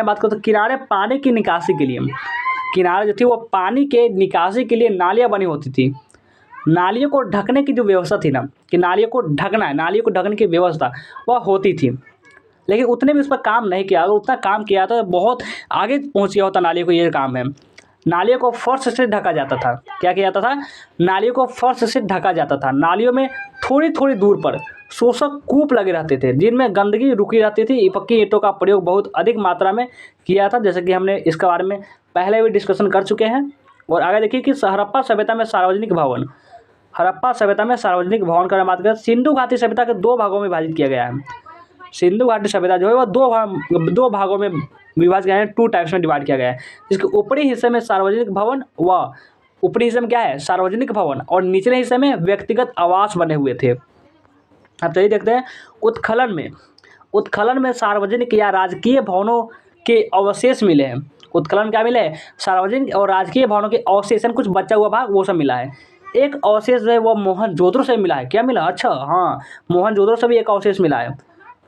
बात करें तो किनारे पानी की निकासी के लिए, किनारे जो थी वो पानी के निकासी के लिए नालियाँ बनी होती थी। नालियों को ढकने की जो व्यवस्था थी ना, कि नालियों को ढकना है, नालियों को ढकने की व्यवस्था वह होती थी, लेकिन उतने भी उस पर काम नहीं किया। अगर उतना काम किया तो बहुत आगे पहुँच गया होता। नालियों को ये काम है, नालियों को फर्श से ढका जाता था। क्या किया जाता था? नालियों को फर्श से ढका जाता था। नालियों में थोड़ी थोड़ी दूर पर शोषक कूप लगे रहते थे जिनमें गंदगी रुकी रहती थी। पक्की ईंटों का प्रयोग बहुत अधिक मात्रा में किया था, जैसे कि हमने इसके बारे में पहले भी डिस्कशन कर चुके हैं। और आगे देखिए कि हड़प्पा सभ्यता में सार्वजनिक भवन, हड़प्पा सभ्यता में सार्वजनिक भवन का बात करें, सिंधु घाटी सभ्यता के 2 भागों में विभाजित किया गया है। सिंधु घाटी सभ्यता जो है वो दो भागों में विभाजित किया है, 2 टाइप्स में डिवाइड किया गया है। जिसके ऊपरी हिस्से में सार्वजनिक भवन व ऊपरी हिस्से में क्या है, सार्वजनिक भवन, और निचले हिस्से में व्यक्तिगत आवास बने हुए थे। अब चलिए देखते हैं उत्खनन में सार्वजनिक या राजकीय भवनों के अवशेष मिले हैं। उत्खनन क्या मिले हैं? सार्वजनिक और राजकीय भवनों के अवशेष, कुछ बचा हुआ भाग वो सब मिला है। एक अवशेष जो है वो मोहनजोदड़ो से मिला है। क्या मिला? अच्छा हाँ, मोहनजोदड़ो से भी एक अवशेष मिला है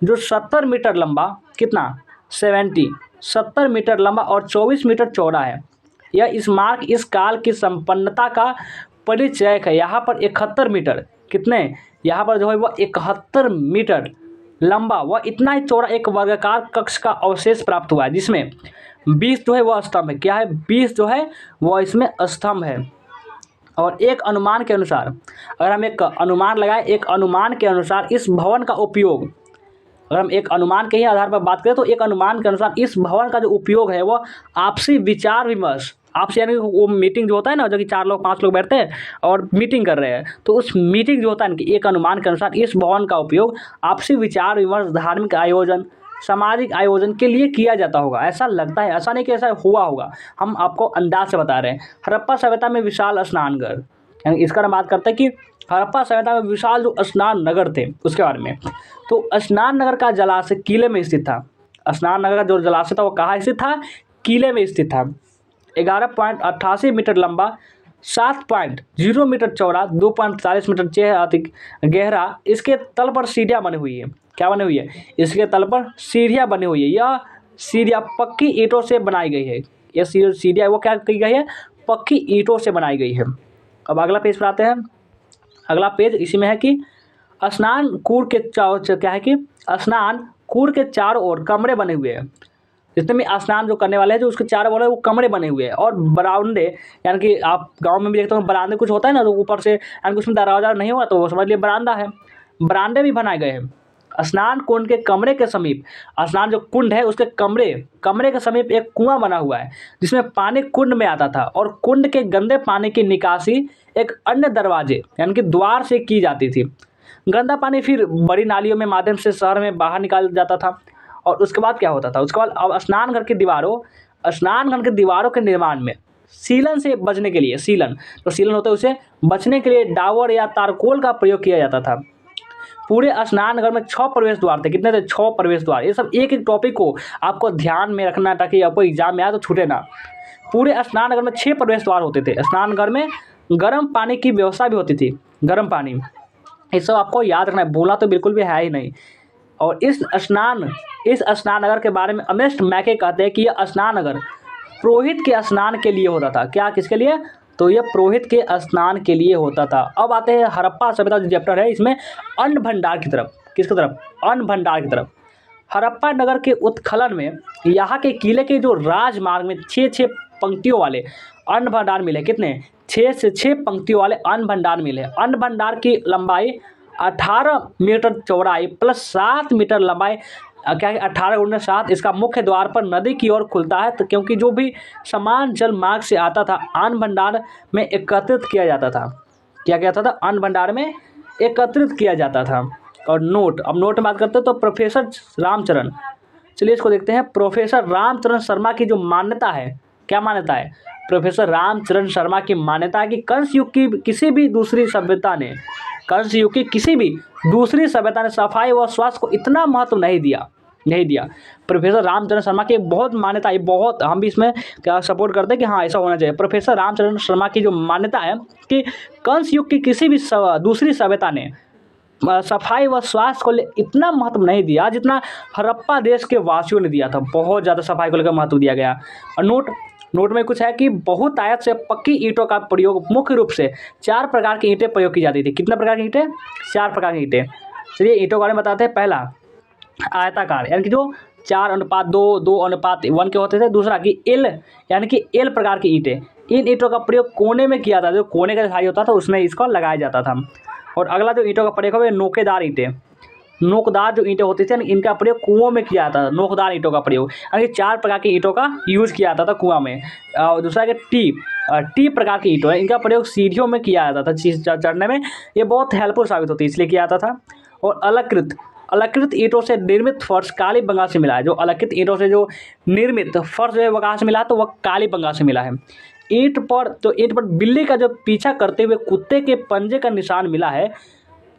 जो 70 मीटर लंबा, कितना 70 मीटर लंबा और 24 मीटर चौड़ा है। यह स्मारक इस काल की संपन्नता का परिचयक है। यहाँ पर 71 मीटर, कितने, यहाँ पर जो है वो 71 मीटर लंबा व इतना ही चौड़ा एक वर्गाकार कक्ष का अवशेष प्राप्त हुआ है, जिसमें 20 जो है वो स्तंभ है। क्या है, 20 जो है वो इसमें स्तंभ है। और एक अनुमान के अनुसार, अगर हम एक अनुमान लगाएं, एक अनुमान के अनुसार इस भवन का उपयोग, अगर हम एक अनुमान के ही आधार पर बात करें तो एक अनुमान के अनुसार इस भवन का जो उपयोग है वो आपसी विचार विमर्श, आपसे यानी वो मीटिंग जो होता है ना, जो कि 4 लोग 5 लोग बैठते हैं और मीटिंग कर रहे हैं, तो उस मीटिंग जो होता है कि एक अनुमान के अनुसार इस भवन का उपयोग आपसी विचार विमर्श, धार्मिक आयोजन, सामाजिक आयोजन के लिए किया जाता होगा। ऐसा लगता है, ऐसा नहीं कि ऐसा हुआ होगा, हम आपको अंदाज से बता रहे हैं। हड़प्पा सभ्यता में विशाल स्नानघर, यानी इसका हम बात करते हैं कि हड़प्पा सभ्यता में विशाल जो स्नान नगर थे उसके बारे में। तो स्नान नगर का जलाशय किले में स्थित था। स्नान नगर का जो जलाशय था वो कहाँ स्थित था, किले में स्थित था। 11.88 मीटर लंबा, 7.0 मीटर चौड़ा, 2.40 मीटर अधिक गहरा, इसके तल पर सीढ़ियाँ बनी हुई है। क्या बनी हुई है, इसके तल पर सीढ़ियाँ बनी हुई है। यह सीढ़ियाँ पक्की ईंटों से बनाई गई है। यह सीढ़ियाँ वो क्या की गई है, पक्की ईंटों से बनाई गई है। अब अगला पेज पर आते हैं। अगला पेज इसी में है कि स्नान कूड़ के क्या है कि स्नान कूड़ के चारों ओर कमरे बने हुए हैं। जितने भी स्नान जो करने वाले हैं, जो उसके चारों ओर वो कमरे बने हुए हैं। और बरामदे, यानी कि आप गांव में भी देखते हो बरामदे कुछ होता है ना, तो ऊपर से यानी कि उसमें दरवाजा नहीं होगा तो वो समझ लिए बरामदा है। बरामदे भी बनाए गए हैं। स्नान कुंड के कमरे के समीप, स्नान जो कुंड है उसके कमरे के समीप एक कुआं बना हुआ है, जिसमें पानी कुंड में आता था। और कुंड के गंदे पानी की निकासी एक अन्य दरवाजे यानी कि द्वार से की जाती थी। गंदा पानी फिर बड़ी नालियों में माध्यम से शहर में बाहर निकाल जाता था। और उसके बाद क्या होता था, उसके बाद अब स्नानघर की दीवारों के निर्माण में सीलन से बचने के लिए, सीलन जो सीलन होता है उसे बचने के लिए डावर या तारकोल का प्रयोग किया जाता था। पूरे स्नानघर में 6 प्रवेश द्वार थे। कितने थे, 6 प्रवेश द्वार। ये सब एक एक टॉपिक को आपको ध्यान में रखना ताकि आपको एग्जाम में आए तो छूटे ना। पूरे स्नानघर में 6 प्रवेश द्वार होते थे। स्नानघर में गर्म पानी की व्यवस्था भी होती थी, गर्म पानी। ये सब आपको याद रखना है, भूला तो बिल्कुल भी है ही नहीं। और इस स्नानघर के बारे में अमेस्ट मैके कहते हैं कि यह स्नानघर पुरोहित के स्नान के लिए होता था। क्या, किसके लिए, तो यह पुरोहित के स्नान के लिए होता था। अब आते हैं हड़प्पा सभ्यता जो चैप्टर है, इसमें अन्न भंडार की तरफ। किसकी तरफ, अन्न भंडार की तरफ। हड़प्पा नगर के उत्खनन में यहाँ के किले के जो राजमार्ग में 6 पंक्तियों वाले अन्न भंडार मिले। कितने, 6 पंक्तियों वाले अन्न भंडार मिले। अन्न भंडार की लंबाई 18 मीटर चौड़ाई प्लस 7 मीटर लंबाई, क्या है 18 × 7। इसका मुख्य द्वार पर नदी की ओर खुलता है, तो क्योंकि जो भी सामान जल मार्ग से आता था अन्न भंडार में एकत्रित किया जाता था। क्या कहता था, अन्न भंडार में एकत्रित किया जाता था। और नोट, अब नोट में बात करते हैं तो प्रोफेसर रामचरण, चलिए इसको देखते हैं। प्रोफेसर रामचरण शर्मा की जो मान्यता है, क्या मान्यता है, प्रोफेसर रामचरण शर्मा की मान्यता है कि कंस युग की किसी भी दूसरी सभ्यता ने सफाई व स्वास्थ्य को इतना महत्व नहीं दिया। प्रोफेसर रामचरण शर्मा की बहुत मान्यता है, बहुत हम भी इसमें क्या सपोर्ट करते हैं कि हाँ ऐसा होना चाहिए। प्रोफेसर रामचरण शर्मा की जो मान्यता है कि कंस युग की किसी भी दूसरी सभ्यता ने सफाई व स्वास्थ्य को इतना महत्व नहीं दिया जितना हड़प्पा देश के वासियों ने दिया था। बहुत ज़्यादा सफाई को लेकर महत्व दिया गया। और नोट में कुछ है कि बहुतायत से पक्की ईंटों का प्रयोग मुख्य रूप से 4 प्रकार की ईंटें प्रयोग की जाती थी। कितने प्रकार की ईंटें, 4 प्रकार की ईंटें। चलिए ईंटों के बारे में बताते हैं। पहला आयताकार, यानी कि जो 4:2, 2:1 के होते थे। दूसरा कि एल, यानी कि एल प्रकार की ईंटें। इन ईंटों का प्रयोग कोने में किया जाता था, जो कोने का खाई होता था उसमें इसको लगाया जाता था। और अगला जो ईंटों का प्रयोग है नोकेदार ईंटें। नोकदार जो ईंटें होती थी इनका प्रयोग कुओं में किया जाता था। नोकदार ईंटों का प्रयोग, यानी 4 प्रकार की ईंटों का यूज़ किया जाता था कुआं में। और दूसरा कि टी प्रकार की ईंटों है, इनका प्रयोग सीढ़ियों में किया जाता था, चढ़ने में ये बहुत हेल्पफुल साबित होती है इसलिए किया जाता था। और अलकृत ईंटों से निर्मित फर्श काली बंगा से मिला है। जो अलकृत ईंटों से जो निर्मित फर्श है वह कहाँ से मिला है, तो वह काली बंगा से मिला है। ईंट पर बिल्ली का जो पीछा करते हुए कुत्ते के पंजे का निशान मिला है।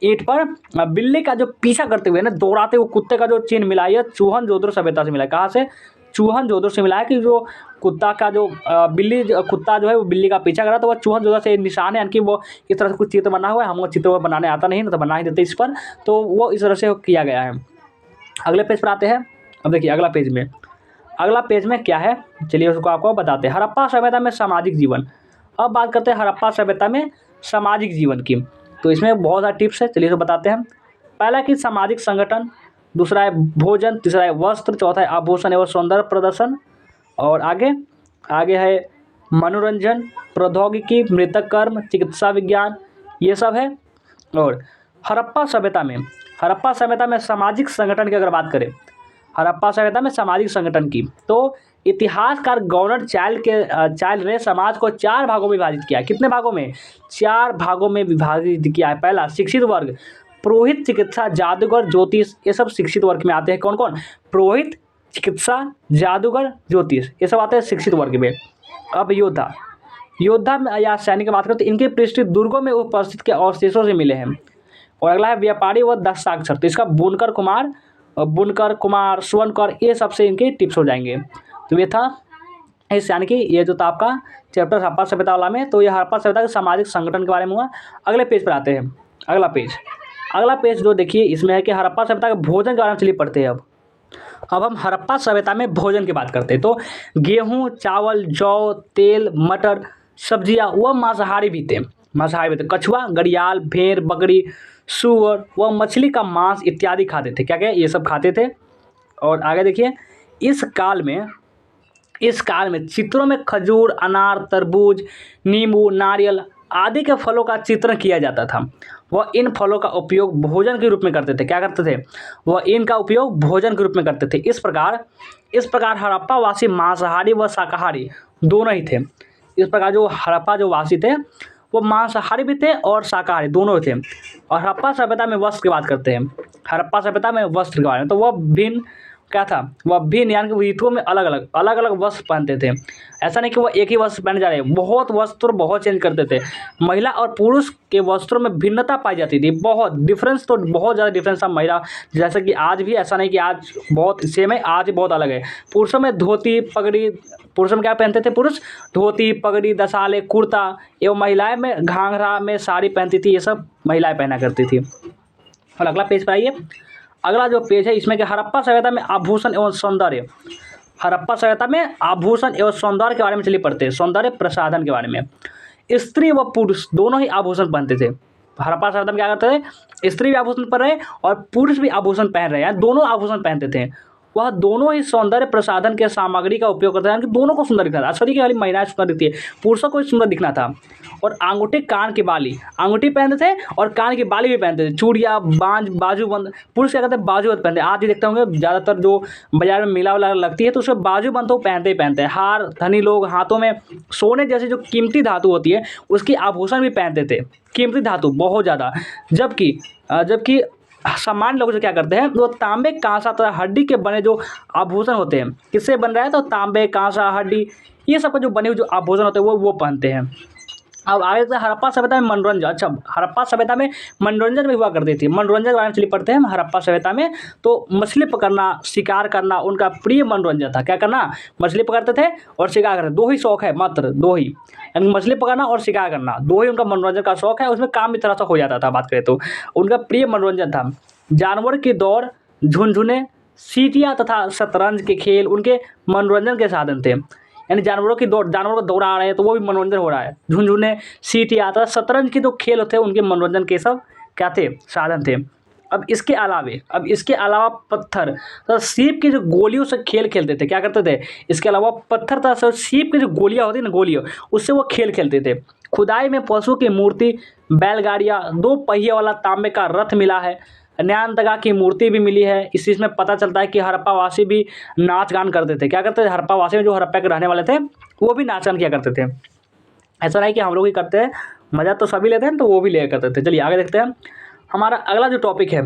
ईंट पर बिल्ली का जो पीछा करते हुए ना दौड़ाते हुए कुत्ते का जो चिन्ह मिला है, यह चूहन-जोदड़ो सभ्यता से मिला है। कहाँ से, चूहन-जोदड़ो से मिला है। कि जो कुत्ता जो है वो बिल्ली का पीछा कर रहा, तो वह चूहन-जोदड़ो से निशान है, यानी कि वो इस तरह से कुछ चित्र बना हुआ है। हमको चित्र वो बनाने आता नहीं ना, तो बना ही देते इस पर, तो वो इस तरह से किया गया है। अगले पेज पर आते हैं। अब देखिए अगला पेज में क्या है, चलिए उसको आपको बताते हैं। हड़प्पा सभ्यता में सामाजिक जीवन। अब बात करते हैं हड़प्पा सभ्यता में सामाजिक जीवन की। तो इसमें बहुत सारे टिप्स है, चलिए तो बताते हैं। पहला कि सामाजिक संगठन, दूसरा है भोजन, तीसरा है वस्त्र, चौथा है आभूषण एवं सौंदर्य प्रदर्शन, और आगे आगे है मनोरंजन, प्रौद्योगिकी, मृतक कर्म, चिकित्सा विज्ञान, ये सब है। और हड़प्पा सभ्यता में सामाजिक संगठन की अगर बात करें, हड़प्पा सभ्यता में सामाजिक संगठन की, तो इतिहासकार गवर्नर चाइल्ड ने समाज को 4 भागों में विभाजित किया। कितने भागों में? 4 भागों में विभाजित किया है। पहला शिक्षित वर्ग, पुरोहित, चिकित्सा, जादूगर, ज्योतिष, ये सब शिक्षित वर्ग में आते हैं। कौन कौन? पुरोहित, चिकित्सा, जादूगर, ज्योतिष, ये सब आते हैं शिक्षित वर्ग में। अब योद्धा में या सैनिक की बात करें तो इनके पृष्ठ दुर्गों में उपस्थित के अवशेषों से मिले हैं। और अगला है व्यापारी व दस साक्षर, तो इसका बुनकर कुमार, स्वर्णकर, ये सबसे इनके टिप्स हो जाएंगे। तो ये था इस यानी कि ये जो था आपका चैप्टर हड़प्पा सभ्यता वाला में, तो ये हड़प्पा सभ्यता के सामाजिक संगठन के बारे में हुआ। अगले पेज पर आते हैं। अगला पेज जो देखिए इसमें है कि हड़प्पा सभ्यता के भोजन के बारे में चलिए पढ़ते हैं। अब हम हड़प्पा सभ्यता में भोजन की बात करते हैं। तो गेहूँ, चावल, जौ, तेल, मटर, सब्जियाँ व मांसाहारी भी थे। कछुआ, घड़ियाल, भेड़, बकरी, सूअर व मछली का मांस इत्यादि खाते थे। क्या क्या? ये सब खाते थे। और आगे देखिए, इस काल में चित्रों में खजूर, अनार, तरबूज, नींबू, नारियल आदि के फलों का चित्रण किया जाता था। वह इन फलों का उपयोग भोजन के रूप में करते थे। क्या करते थे? वह इनका उपयोग भोजन के रूप में करते थे। इस प्रकार हड़प्पा वासी मांसाहारी व शाकाहारी दोनों ही थे। इस प्रकार जो हड़प्पा जो वासी थे वो मांसाहारी भी थे और शाकाहारी दोनों थे। और हड़प्पा सभ्यता में वस्त्र की बात करते हैं। हड़प्पा सभ्यता में वस्त्र के बारे में, तो वह भिन्न क्या था? वह भिन्न यानी कि ऋतुओं में अलग अलग वस्त्र पहनते थे। ऐसा नहीं कि वह एक ही वस्त्र पहने जा रहे हैं, बहुत वस्त्र बहुत चेंज करते थे। महिला और पुरुष के वस्त्रों में भिन्नता पाई जाती थी। बहुत डिफरेंस, तो बहुत ज़्यादा डिफरेंस था। महिला जैसे कि आज भी, ऐसा नहीं कि आज बहुत सेम है, आज बहुत अलग है। पुरुषों में धोती पगड़ी, पुरुषों में क्या पहनते थे? पुरुष धोती पगड़ी, दसाले, कुर्ता, एवं महिलाएं में घाघरा में साड़ी पहनती थी। ये सब महिलाएं पहना करती थी। और अगला पेज पर आइए। अगला जो पेज है इसमें कि हड़प्पा सभ्यता में आभूषण एवं सौंदर्य। हड़प्पा सभ्यता में आभूषण एवं सौंदर्य के बारे में चलिए पढ़ते हैं। सौंदर्य प्रसाधन के बारे में। स्त्री व पुरुष दोनों ही आभूषण पहनते थे। हड़प्पा सभ्यता में क्या करते थे? स्त्री भी आभूषण पहन रहे और पुरुष भी आभूषण पहन रहे हैं, दोनों आभूषण पहनते थे। वह दोनों ही सौंदर्य प्रसाधन के सामग्री का उपयोग करते हैं, कि दोनों को सुंदर दिखना था। सॉरी कि खाली महिलाएं सुंदर दिखती है, पुरुषों को भी सुंदर दिखना था। और अंगूठी, कान की बाली, अंगूठी पहनते थे और कान की बाली भी पहनते थे। चूड़िया, बाजूबंद, पुरुष क्या करते हैं? बाजूबंद पहनते हैं। आज भी देखते होंगे ज़्यादातर जो बाजार में मेला वाला लगती है तो उसमें बाजूबंद तो पहनते ही पहनते हैं। हार, धनी लोग हाथों में सोने जैसी जो कीमती धातु होती है उसकी आभूषण भी पहनते थे। कीमती धातु बहुत ज़्यादा। जबकि सामान्य लोग जो क्या करते हैं, वो तांबे, कांसा तथा हड्डी के बने जो आभूषण होते हैं, किससे बन रहा है? तो तांबे, कांसा, हड्डी, ये सब का जो बने हुए जो आभूषण होते हैं वो पहनते हैं। अब आगे से हड़प्पा सभ्यता में मनोरंजन। अच्छा, हड़प्पा सभ्यता में मनोरंजन भी हुआ करती थी। मनोरंजन के बारे में चलिए पढ़ते हैं। हड़प्पा सभ्यता में तो मछली पकड़ना, शिकार करना उनका प्रिय मनोरंजन था। क्या करना? मछली पकड़ते थे और शिकार करते थे। 2 ही शौक है, मात्र 2 ही, यानी मछली पकड़ना और शिकार करना, 2 ही उनका मनोरंजन का शौक है। उसमें काम भी थोड़ा सा हो जाता था, बात करें तो उनका प्रिय मनोरंजन था। जानवर की दौड़, झुनझुने, सीटियाँ तथा शतरंज के खेल उनके मनोरंजन के साधन थे। यानी जानवरों को दौड़ा रहे हैं तो वो भी मनोरंजन हो रहा है। झुनझुने, सीटियाँ तथा शतरंज के जो खेल होते हैं उनके मनोरंजन के सब क्या थे? साधन थे। अब इसके अलावा पत्थर तथा सीप की जो गोलियों से खेल खेलते थे। क्या करते थे? इसके अलावा पत्थर तथा सीप की जो गोलियाँ होती है ना, गोलियों, उससे वो खेल खेलते थे। खुदाई में पशु की मूर्ति, बैलगाड़ियाँ, 2 पहिए वाला तांबे का रथ मिला है। न्यानतगा की मूर्ति भी मिली है। इस चीज़ में पता चलता है कि हड़प्पा वासी भी नाच गान करते थे। क्या करते थे? हड़प्पा वासी में जो हड़प्पा के रहने वाले थे वो भी नाच गान किया करते थे। ऐसा नहीं कि हम लोग ही करते हैं, मज़ा तो सभी लेते हैं, तो वो भी लिया करते थे। चलिए आगे देखते हैं। हमारा अगला जो टॉपिक है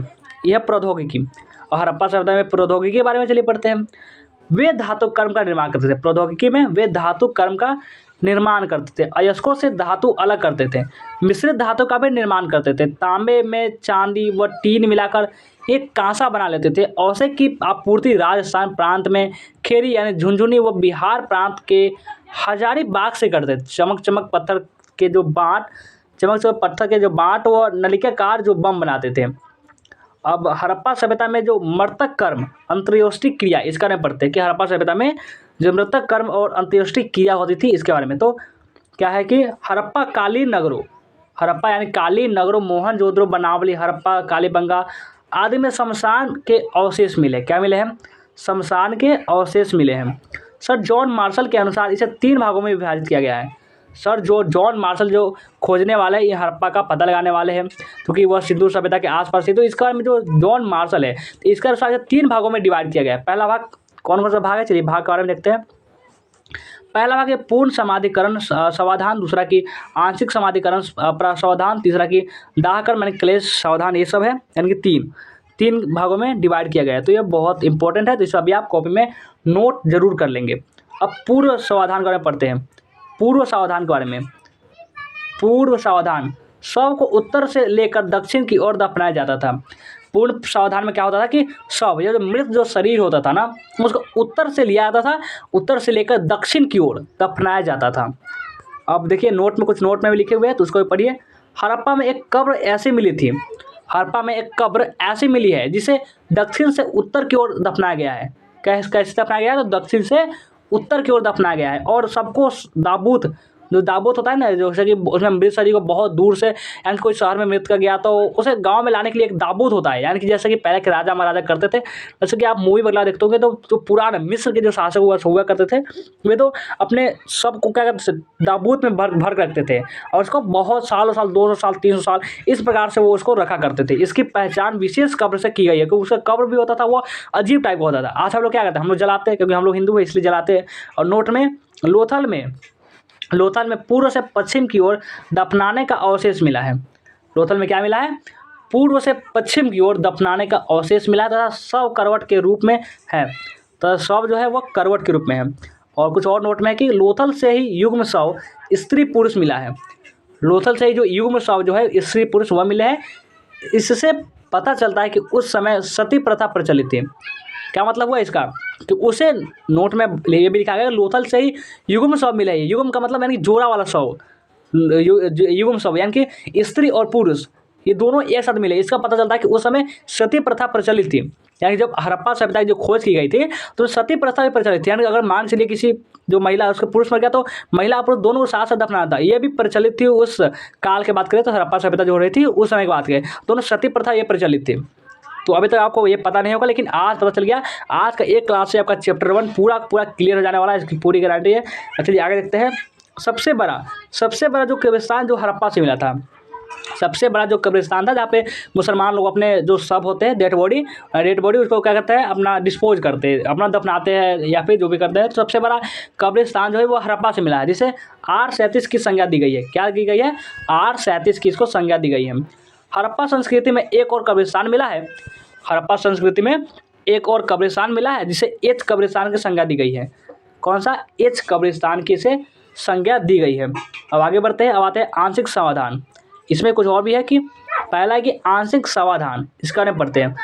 यह प्रौद्योगिकी। और हड़प्पा सभ्यता में प्रौद्योगिकी के बारे में चलिए पढ़ते हैं। वे धातु कर्म का निर्माण करते थे। प्रौद्योगिकी में वे धातु कर्म का निर्माण करते थे। अयस्कों से धातु अलग करते थे। मिश्रित धातु का भी निर्माण करते थे। तांबे में चांदी व टीन मिलाकर एक कांसा बना लेते थे। औसे की आपूर्ति राजस्थान प्रांत में खेरी यानी झुंझुनी व बिहार प्रांत के हजारीबाग से करते थे। चमक पत्थर के जो बाट व नलिकाकार जो बम बनाते थे। अब हड़प्पा सभ्यता में जो मृतक कर्म, अंत्येष्टि क्रिया, इसका बारे में पढ़ते हैं कि हड़प्पा सभ्यता में जो मृतक कर्म और अंत्येष्टि क्रिया होती थी इसके बारे में। तो क्या है कि हड़प्पा कालीन नगरों हड़प्पा यानी काली नगरों, मोहनजोदड़ो, बनावली, हड़प्पा, कालीबंगा आदि में शमशान के अवशेष मिले। क्या मिले हैं? शमशान के अवशेष मिले हैं। सर जॉन मार्शल के अनुसार इसे 3 भागों में विभाजित किया गया है। सर जो जॉन मार्शल जो खोजने वाले हैं, ये हड़प्पा का पता लगाने वाले हैं, क्योंकि वह सिंधु सभ्यता के आसपास थी। तो इसका में जो जॉन मार्शल है, तो इसके अनुसार इसे 3 भागों में डिवाइड किया गया है। पहला भाग कौन कौन सा भाग है, चलिए भाग के बारे में देखते हैं। पहला भाग है पूर्ण समाधिकरण समाधान, दूसरा की आंशिक समाधिकरण समाधान, तीसरा की दाहकर्म यानी क्लेश समाधान। ये सब है, यानी कि तीन भागों में डिवाइड किया गया है। तो ये बहुत इंपॉर्टेंट है, तो इसे अभी आप कॉपी में नोट जरूर कर लेंगे। अब पूर्व समाधान के बारे में पढ़ते हैं। पूर्व समाधान के बारे में, पूर्व समाधान शव को उत्तर से लेकर दक्षिण की ओर दफनाया जाता था। पूर्व सावधान में क्या होता था कि शव, ये जो मृत जो शरीर होता था ना, उसको उत्तर से लिया जाता था, उत्तर से लेकर दक्षिण की ओर दफनाया जाता था। अब देखिए नोट में, कुछ नोट में भी लिखे हुए हैं, तो उसको भी पढ़िए। हड़प्पा में एक कब्र ऐसी मिली थी, हड़प्पा में एक कब्र ऐसी मिली है जिसे दक्षिण से उत्तर की ओर दफनाया गया है। कैसे दफनाया गया है? तो दक्षिण से उत्तर की ओर दफनाया गया है। और सबको दाबूत, जो दाबूत होता है ना, जैसे कि उसमें मृत शरीर को बहुत दूर से, यानी कोई शहर में मृत का गया तो उसे गांव में लाने के लिए एक दाबूत होता है, यानी कि जैसे कि पहले के राजा महाराजा करते थे। जैसे कि आप मूवी वगैरह देखते होंगे तो पुराने मिस्र के जो शासक हुआ करते थे, वे तो अपने सबको क्या करते थे, दाबूत में भर रखते थे, और उसको बहुत सालों साल, 200 साल, 300 साल, इस प्रकार से वो उसको रखा करते थे। इसकी पहचान विशेष कब्र से की गई है, क्योंकि उसका कब्र भी होता था वो अजीब टाइप का होता था। आज हम लोग क्या करते हैं, हम लोग जलाते हैं, क्योंकि हम लोग हिंदू हैं इसलिए जलाते हैं। और नोट में लोथल में पूर्व से पश्चिम की ओर दफनाने का अवशेष मिला है। लोथल में क्या मिला है? पूर्व से पश्चिम की ओर दफनाने का अवशेष मिला है, तथा शव करवट के रूप में है। तो शव जो है वह करवट के रूप में है। और कुछ और नोट में है कि लोथल से ही युग्म शव स्त्री पुरुष मिला है। लोथल से ही जो युग्म शव जो है स्त्री पुरुष वह मिले हैं। इससे पता चलता है कि उस समय सती प्रथा प्रचलित थी। क्या मतलब हुआ इसका? कि उसे नोट में ये भी लिखा गया लोथल से ही युग्म शव मिले। युग्म का मतलब यानी जोड़ा वाला शव, युग्म शव यानी कि स्त्री और पुरुष ये दोनों एक साथ मिले। इसका पता चलता है कि उस समय सती प्रथा प्रचलित थी, यानी जब हड़प्पा सभ्यता की जो खोज की गई थी तो सती प्रथा भी प्रचलित थी। यानी अगर मान चलिए किसी जो महिला उसके पुरुष मर गया तो महिला पुरुष दोनों को साथ साथ दफनाना था, ये भी प्रचलित थी। उस काल के बात करें तो हड़प्पा सभ्यता जो हो रही थी उस समय की बात करें, दोनों सती प्रथा ये प्रचलित थी। तो अभी तक आपको ये पता नहीं होगा, लेकिन आज पता चल गया। आज का एक क्लास से आपका चैप्टर 1 पूरा क्लियर हो जाने वाला है, इसकी पूरी गारंटी है। चलिए आगे देखते हैं। सबसे बड़ा जो कब्रिस्तान जो हड़प्पा से मिला था, सबसे बड़ा जो कब्रिस्तान था जहाँ पे मुसलमान लोग अपने जो शव होते हैं, डेड बॉडी उसको क्या करते हैं, अपना डिस्पोज करते हैं, अपना दफनाते हैं या फिर जो भी करते हैं। तो सबसे बड़ा कब्रिस्तान जो है वो हड़प्पा से मिला है, जिसे R37 की संज्ञा दी गई है। क्या दी गई है? R37 की इसको संज्ञा दी गई है। हड़प्पा संस्कृति में एक और कब्रिस्तान मिला है। हड़प्पा संस्कृति में एक और कब्रिस्तान मिला है जिसे एच कब्रिस्तान की संज्ञा दी गई है। कौन सा? एच कब्रिस्तान की से संज्ञा दी गई है। अब आगे बढ़ते हैं। अब आते हैं आंशिक समाधान। इसमें कुछ और भी है कि पहला है कि आंशिक समाधान, इसका बारे में पढ़ते हैं।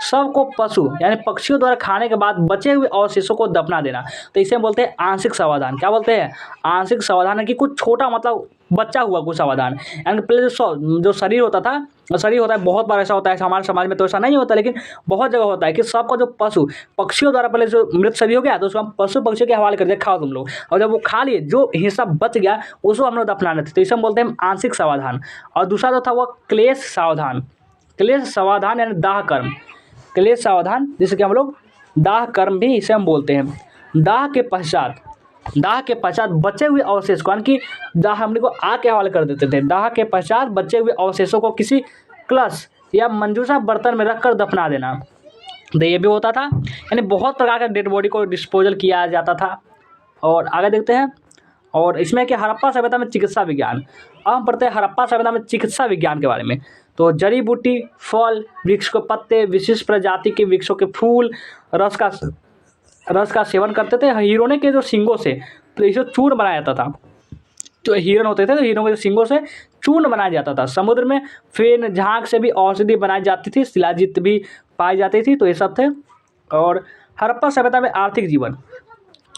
शव को पशु यानी पक्षियों द्वारा खाने के बाद बचे हुए अवशेषों को दफना देना, तो इसे बोलते हैं आंशिक समाधान। क्या बोलते हैं? आंशिक समाधान है कि कुछ छोटा, मतलब बचा हुआ कुछ समाधान। यानी पहले जो शरीर होता है, बहुत बार ऐसा होता है, हमारे समाज में तो ऐसा नहीं होता, लेकिन बहुत जगह होता है कि सबका जो पशु पक्षियों द्वारा पहले जो मृत शरीर हो गया तो उसको हम पशु पक्षियों के हवाले कर दिया, खाओ तुम लोग। और जब वो खा लिए, जो हिस्सा बच गया उसको हम लोग दफनाने थे, तो इसे हम बोलते हैं आंशिक समाधान। और दूसरा जो था वो क्लेश समाधान। क्लेश समाधान यानी दाह कर्म, क्लेश समाधान, जिसे कि हम लोग दाह कर्म भी इसे हम बोलते हैं। दाह के पश्चात बचे हुए अवशेष को, यानी कि दाह हम लोग को आग के हवाले कर देते थे। दाह के पश्चात बचे हुए अवशेषों को किसी कलश या मंजूसा बर्तन में रखकर दफना देना, तो ये भी होता था। यानी बहुत प्रकार का डेड बॉडी को डिस्पोजल किया जाता था। और आगे देखते हैं। और इसमें कि हड़प्पा सभ्यता में चिकित्सा विज्ञान। अब हम पढ़ते हैं हड़प्पा सभ्यता में चिकित्सा विज्ञान के बारे में। तो जड़ी बूटी, फल, वृक्ष के पत्ते, विशिष्ट प्रजाति के वृक्षों के फूल, रस का सेवन करते थे। हिरणों के जो सींगों से तो इसे चूर्ण बनाया जाता था। जो हिरण होते थे तो हिरणों के सींगों से चूर्ण बनाया जाता था। समुद्र में फेन झाग से भी औषधि बनाई जाती थी। शिलाजीत भी पाई जाती थी। तो ये सब थे। और हड़प्पा सभ्यता में आर्थिक जीवन।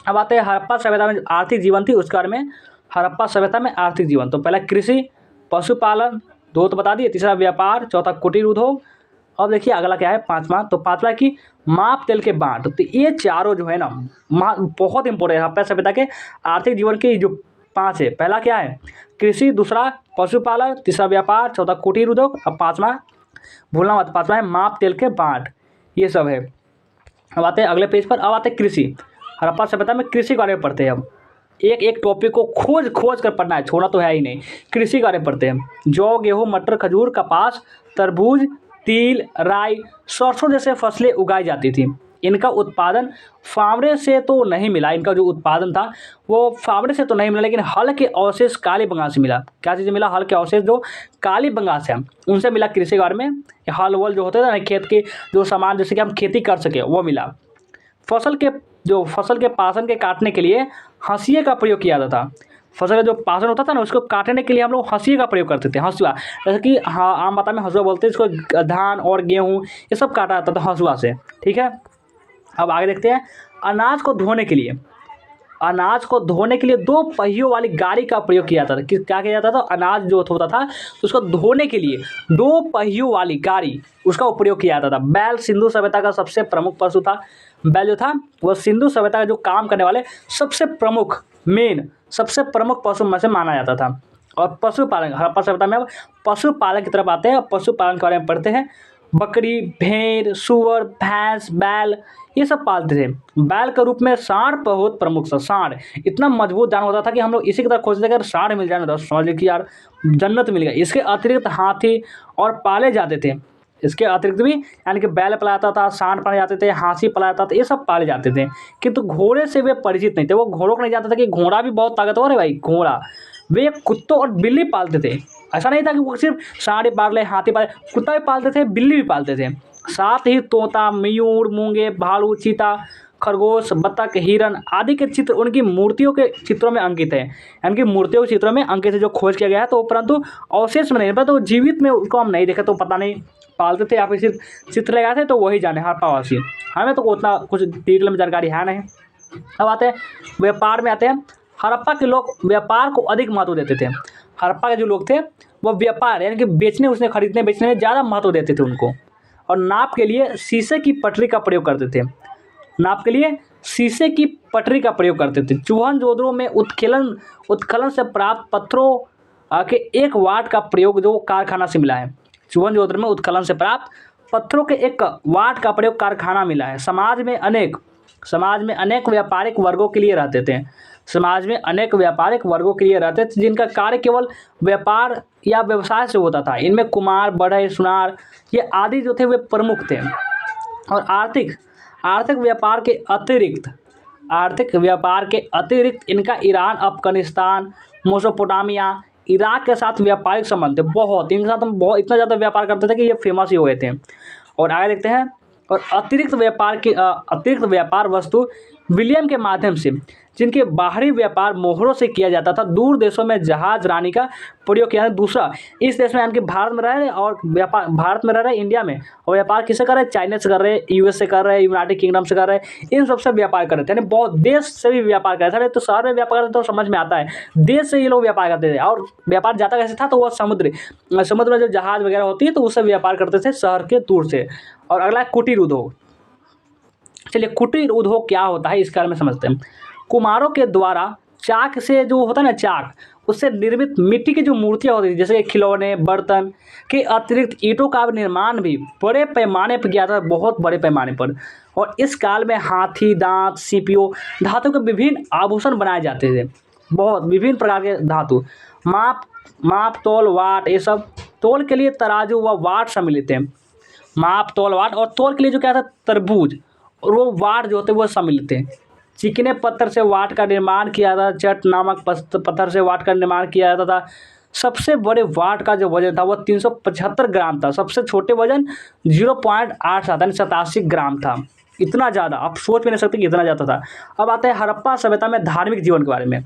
अब आते हैं हड़प्पा सभ्यता में आर्थिक जीवन थी उसके बारे में। हड़प्पा सभ्यता में आर्थिक जीवन, तो पहला कृषि, पशुपालन, दो तो बता दिए, तीसरा व्यापार, चौथा कुटीर उद्योग। अब देखिए अगला क्या है, पांचवा। तो पांचवा की माप तेल के बांट। तो ये चारों जो है ना बहुत इंपॉर्टेंट है हड़प्पा सभ्यता के आर्थिक जीवन की जो 5 है। पहला क्या है? कृषि, दूसरा पशुपालन, तीसरा व्यापार, चौथा कुटीर उद्योग, अब पाँचवा भूलना मत, पाँचवा है माप तेल के बाट। ये सब है। अब आते हैं अगले पेज पर। अब आते हैं कृषि। हड़प्पा सभ्यता में कृषि के बारे में पढ़ते हैं हम। एक एक टॉपिक को खोज खोज कर पढ़ना है, छोड़ना तो है ही नहीं। कृषि के बारे में पढ़ते हैं। जौ, गेहूँ, मटर, खजूर, कपास, तरबूज, तिल, राई, सरसों जैसे फसलें उगाई जाती थी। इनका उत्पादन फावड़े से तो नहीं मिला। इनका जो उत्पादन था वो फावड़े से तो नहीं मिला, लेकिन हल के अवशेष काली बंगाल से मिला। क्या चीज़ मिला? हल के अवशेष जो काली बंगाल से हैं उनसे मिला। कृषि के बारे में हल वल जो होते थे ना, खेत के जो सामान जैसे कि हम खेती कर सके वो मिला। फसल के पासन के काटने के लिए हंसिए का प्रयोग किया जाता था। फसल का जो पासन होता था ना, उसको काटने के लिए हम लोग हंसिए का प्रयोग करते थे। हंसुआ, जैसे कि हाँ आम भाषा में हंसुआ बोलते हैं इसको। धान और गेहूँ ये सब काटा जाता था हंसुआ से। ठीक है, अब आगे देखते हैं। अनाज को धोने के लिए 2 पहियों वाली गाड़ी का प्रयोग किया जाता था। क्या किया जाता था? अनाज जो होता था उसको धोने के लिए 2 पहियों वाली गाड़ी उसका प्रयोग किया जाता था। बैल सिंधु सभ्यता का सबसे प्रमुख पशु था। बैल जो था वह सिंधु सभ्यता का जो काम करने वाले सबसे प्रमुख पशु में से माना जाता था। और पशुपालन, हड़प्पा सभ्यता में अब पशुपालन की तरफ आते हैं। पशुपालन के बारे में पढ़ते हैं। बकरी, भेड़, सूअर, भैंस, बैल ये सब पालते थे। बैल के रूप में सांड बहुत प्रमुख था। सांड इतना मजबूत जानवर होता था कि हम लोग इसी की तरह खोजते थे, अगर सांड मिल जाए ना तो समझ लीजिए कि यार जन्नत मिल गई। इसके अतिरिक्त हाथी और पाले जाते थे। इसके अतिरिक्त भी यानी कि बैल पाला जाता था, सांड पाले जाते थे, हाथी पाला जाता था, ये सब पाले जाते थे। किंतु घोड़े से वे परिचित नहीं थे। वो घोड़ों को नहीं जानते थे कि घोड़ा भी बहुत ताकतवर है भाई। घोड़ा वे कुत्तों और बिल्ली पालते थे। ऐसा नहीं था कि वो सिर्फ सांड पाल ले, हाथी पाले, कुत्ता भी पालते थे, बिल्ली भी पालते थे। साथ ही तोता, मयूर, मूंगे, भालू, चीता, खरगोश, बतख, हिरन आदि के चित्र उनकी मूर्तियों के चित्रों में अंकित है। यानी कि मूर्तियों के चित्रों में अंकित है, जो खोज किया गया है। तो परंतु अवशेष में नहीं, तो जीवित में उसको हम नहीं देखे तो पता नहीं पालते थे या फिर सिर्फ चित्र लगाए थे, तो वही जाने हड़प्पावासी। हमें तो उतना कुछ डिटेल में जानकारी है नहीं। अब आते हैं व्यापार में आते हैं। हड़प्पा के लोग व्यापार को अधिक महत्व देते थे। हड़प्पा के जो लोग थे वो व्यापार यानी कि बेचने, उसने खरीदने बेचने में ज़्यादा महत्व देते थे उनको। और नाप के लिए शीशे की पटरी का प्रयोग करते थे। नाप के लिए शीशे की पटरी का प्रयोग करते थे। चूहन जोधरों में उत्खनन से प्राप्त पत्थरों के 1 वाट का प्रयोग जो कारखाना से मिला है। चूहन जोधर में उत्खनन से प्राप्त पत्थरों के 1 वाट का प्रयोग कारखाना मिला है। समाज में अनेक व्यापारिक वर्गों के लिए रहते थे। जिनका कार्य केवल व्यापार या व्यवसाय से होता था। इनमें कुमार, बढ़ई, सुनार ये आदि जो थे वे प्रमुख थे। और आर्थिक व्यापार के अतिरिक्त इनका ईरान, अफगानिस्तान, मेसोपोटामिया, इराक के साथ व्यापारिक संबंध थे। बहुत इनके साथ हम बहुत इतना ज़्यादा व्यापार करते थे कि ये फेमस ही हो गए थे। और आगे देखते हैं। और अतिरिक्त व्यापार वस्तु विलियम के माध्यम से, जिनके बाहरी व्यापार मोहरों से किया जाता था, दूर देशों में जहाज रानी का प्रयोग किया। दूसरा इस देश में यानी कि भारत में रह रहे और व्यापार भारत में रह रहे इंडिया में, और व्यापार किसे कर रहे? चाइना से कर रहे, यूएस से कर रहे, यूनाइटेड किंगडम से कर रहे, इन सबसे व्यापार कर रहे थे। यानी बहुत देश से भी व्यापार कर रहे थे। तो शहर में व्यापार करते तो समझ में आता है, देश से ये लोग व्यापार करते थे। और व्यापार जाता कैसे था? तो वह समुद्र में जो जहाज वगैरह होती है तो उससे व्यापार करते थे शहर के दूर से। और अगला कुटीर उद्योग। चलिए कुटीर उद्योग क्या होता है इसके बारे में समझते हैं। कुम्हारों के द्वारा चाक से जो होता है ना, चाक उससे निर्मित मिट्टी की जो मूर्तियाँ होती थी, जैसे खिलौने, बर्तन के अतिरिक्त ईंटों का निर्माण भी बड़े पैमाने पर किया था, बहुत बड़े पैमाने पर। और इस काल में हाथी दांत, सीपियों, धातु के विभिन्न आभूषण बनाए जाते थे। बहुत विभिन्न प्रकार के धातु, माप तौल, वाट, ये सब। तौल के लिए तराजू व वाट सम्मिलित थे। माप तौल वाट, और तौल के लिए जो क्या था? तरबूज, और वो वाट जो होते वो सम्मिलित थे। चिकने पत्थर से वाट का निर्माण किया था। चट नामक पत्थर से वाट का निर्माण किया जाता था। सबसे बड़े वाट का जो वजन था वो 375 ग्राम था। सबसे छोटे वजन 0.8 यानी 87 ग्राम था। इतना ज़्यादा आप सोच भी नहीं सकते कि इतना ज़्यादा था। अब आते हैं हड़प्पा सभ्यता में धार्मिक जीवन के बारे में,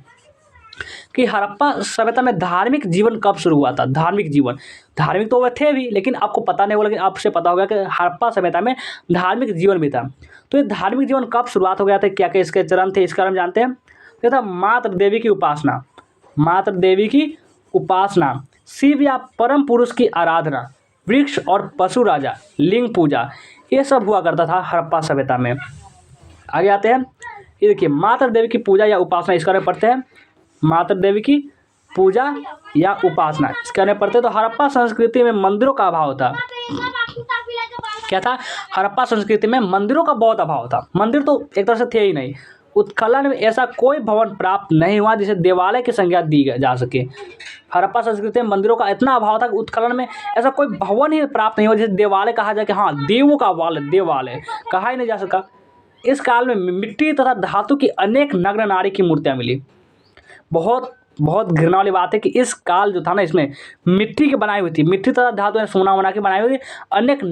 कि हड़प्पा सभ्यता में धार्मिक जीवन कब शुरू हुआ था। धार्मिक तो वह थे भी, लेकिन आपको पता नहीं होगा, लेकिन आपसे पता होगा कि हड़प्पा सभ्यता में धार्मिक जीवन भी था। तो ये धार्मिक जीवन कब शुरुआत हो गया था, क्या क्या इसके चरण थे, इसका हम जानते हैं। तो था मातृ देवी की उपासना, शिव या परम पुरुष की आराधना, वृक्ष और पशु राजा, लिंग पूजा, ये सब हुआ करता था हड़प्पा सभ्यता में। आगे आते हैं। ये देखिए मातृ देवी की पूजा या उपासना, इसका पढ़ते हैं। मातृ देवी की पूजा या उपासना। इसके आने पढ़ते तो हड़प्पा संस्कृति में मंदिरों का अभाव था। क्या था? हड़प्पा संस्कृति में मंदिरों का बहुत अभाव था। मंदिर तो एक तरह से थे ही नहीं। उत्खनन में ऐसा कोई भवन प्राप्त नहीं हुआ जिसे देवालय की संज्ञा दी जा सके। हड़प्पा संस्कृति में मंदिरों का इतना अभाव था कि उत्खनन में ऐसा कोई भवन ही प्राप्त नहीं हुआ जिसे देवालय कहा जाए कि हाँ देवों का देवालय कहा ही नहीं जा सका। इस काल में मिट्टी तथा धातु की अनेक नग्न नारी की मूर्तियां मिली। बहुत बहुत घृणा वाली बात है कि इस काल जो था ना, इसमें मिट्टी की बनाई हुई थी, मिट्टी तथा धातु ने सोना बना के बनाई हुई थी, अनेक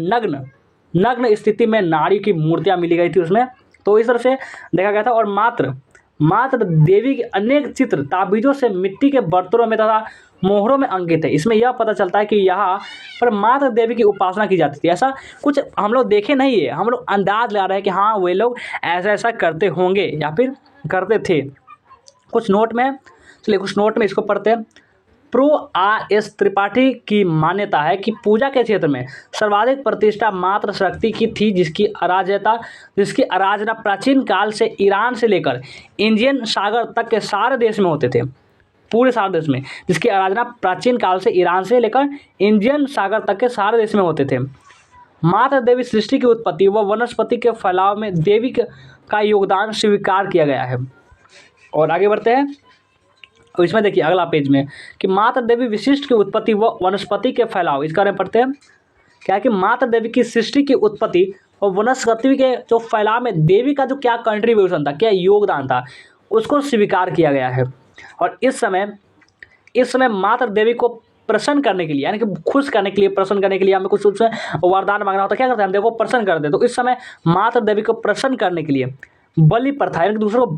नग्न स्थिति में नारी की मूर्तियां मिली गई थी उसमें। तो इस तरह से देखा गया था। और मात्र देवी के अनेक चित्र ताबीजों से मिट्टी के बर्तनों में तथा मोहरों में अंकित है। इसमें यह पता चलता है कि यहाँ पर मात्र देवी की उपासना की जाती थी। ऐसा कुछ हम लोग देखे नहीं है, हम लोग अंदाज लगा रहे हैं कि हाँ वे लोग ऐसा ऐसा करते होंगे या फिर करते थे। कुछ नोट में चलिए कुछ नोट में इसको पढ़ते हैं। प्रो एस त्रिपाठी की मान्यता है कि पूजा के क्षेत्र में सर्वाधिक प्रतिष्ठा मात्र शक्ति की थी, जिसकी आराधना प्राचीन काल से ईरान से लेकर इंडियन सागर तक के सारे देश में होते थे। पूरे सारे देश में जिसकी आराधना प्राचीन काल से ईरान से लेकर इंडियन सागर तक के सारे देश में होते थे। मात्र देवी सृष्टि की उत्पत्ति व वनस्पति के फैलाव में देवी का योगदान स्वीकार किया गया है। और आगे बढ़ते हैं। और इसमें देखिए अगला पेज में कि मात्र देवी विशिष्ट की उत्पत्ति व वनस्पति के फैलाव, इसके बारे में पढ़ते हैं। क्या है कि मात्र देवी की सृष्टि की उत्पत्ति और वनस्पति के जो फैलाव में देवी का जो क्या कंट्रीब्यूशन था, क्या योगदान था, उसको स्वीकार किया गया है। और इस समय मात्र देवी को प्रसन्न करने के लिए, यानी कि खुश करने के लिए, प्रसन्न करने के लिए हमें कुछ उससे वरदान मांगना होता है, क्या करते हैं हम देखो प्रसन्न कर दे। तो इस समय मात्र देवी को प्रसन्न करने के लिए बलि प्रथा, यानी कि दूसरों को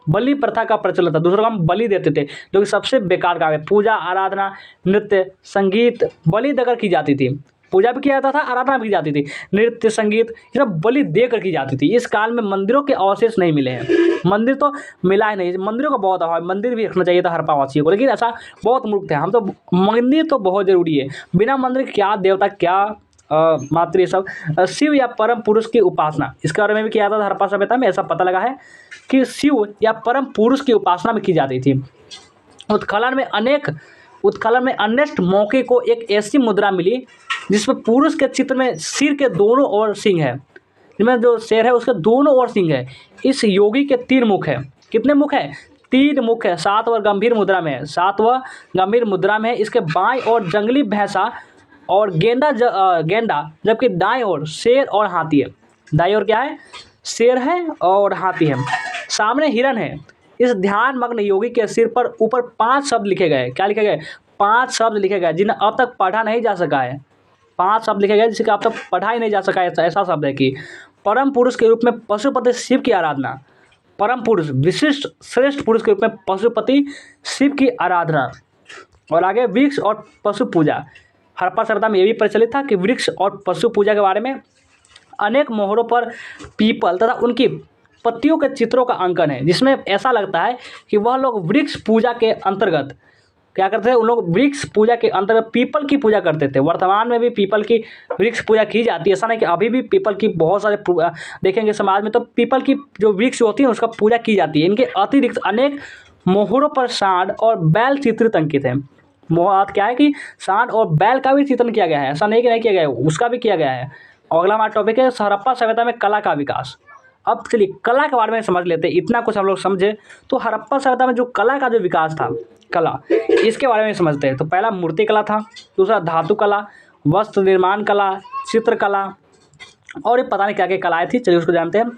बलि प्रथा का प्रचलन था। दूसरों को हम बलि देते थे, जो कि सबसे बेकार काम है। पूजा, आराधना, नृत्य, संगीत बलि देकर की जाती थी। पूजा भी किया जाता था, आराधना भी की जाती थी, नृत्य, संगीत ये सब बलि देकर की जाती थी। इस काल में मंदिरों के अवशेष नहीं मिले हैं। मंदिर तो मिला ही नहीं, मंदिरों का बहुत अभाव है। मंदिर भी रखना चाहिए था हड़प्पावासियों को, लेकिन ऐसा बहुत मूर्ख थे हम। तो मंदिर तो बहुत जरूरी है, बिना मंदिर क्या देवता क्या मात्र ये सब। शिव या परम पुरुष की उपासना, इसके बारे में भी किया था हड़प्पा सभ्यता में। ऐसा पता लगा है कि शिव या परम पुरुष की उपासना में की जाती थी। उत्खनन में अनेक मौके को एक ऐसी मुद्रा मिली जिसमें पुरुष के चित्र में सिर के दोनों ओर सिंह है, जिसमें जो शेर है उसके दोनों ओर सिंह है। इस योगी के 3 मुख है। कितने मुख है? 3 मुख है। 7वां गंभीर मुद्रा में है। इसके बाएं ओर जंगली भैंसा और गेंडा, जबकि दाएं ओर शेर और हाथी है। दाएं ओर क्या है? शेर है और हाथी है। सामने हिरन है। इस ध्यान मग्न योगी के सिर पर ऊपर 5 शब्द लिखे गए। क्या लिखे गए? 5 शब्द लिखे गए जिन्हें अब तक पढ़ा नहीं जा सका है। 5 शब्द लिखे गए जिसे अब तक पढ़ा ही नहीं जा सका है। ऐसा शब्द है कि परम पुरुष के रूप में पशुपति शिव की आराधना, परम पुरुष विशिष्ट श्रेष्ठ पुरुष के रूप में पशुपति शिव की आराधना। और आगे वृक्ष और पशु पूजा। हड़प्पा सभ्यता में यह भी प्रचलित था कि वृक्ष और पशु पूजा के बारे में अनेक मोहरों पर पीपल तथा उनकी पत्तियों के चित्रों का अंकन है, जिसमें ऐसा लगता है कि वह लोग वृक्ष पूजा के अंतर्गत क्या करते थे। उन लोग वृक्ष पूजा के अंतर्गत पीपल की पूजा करते थे। वर्तमान में भी पीपल की वृक्ष पूजा की जाती है। ऐसा नहीं कि अभी भी पीपल की बहुत सारे देखेंगे समाज में, तो पीपल की जो वृक्ष होती है उसका पूजा की जाती है। इनके अतिरिक्त अनेक मोहरों पर सांड और बैल चित्रित अंकित है। मोहर क्या है कि सांड और बैल का भी चित्रण किया गया है। ऐसा नहीं कि नहीं किया गया है, उसका भी किया गया है। अगला हमारा टॉपिक है हड़प्पा सभ्यता में कला का विकास। अब चलिए कला के बारे में समझ लेते हैं। इतना कुछ हम लोग समझे तो हड़प्पा सभ्यता में जो कला का जो विकास था, कला, इसके बारे में समझते हैं। तो पहला मूर्ति कला था, दूसरा धातु कला, वस्त्र निर्माण कला, चित्रकला और ये पता नहीं क्या क्या कलाएँ थी, चलिए उसको जानते हैं।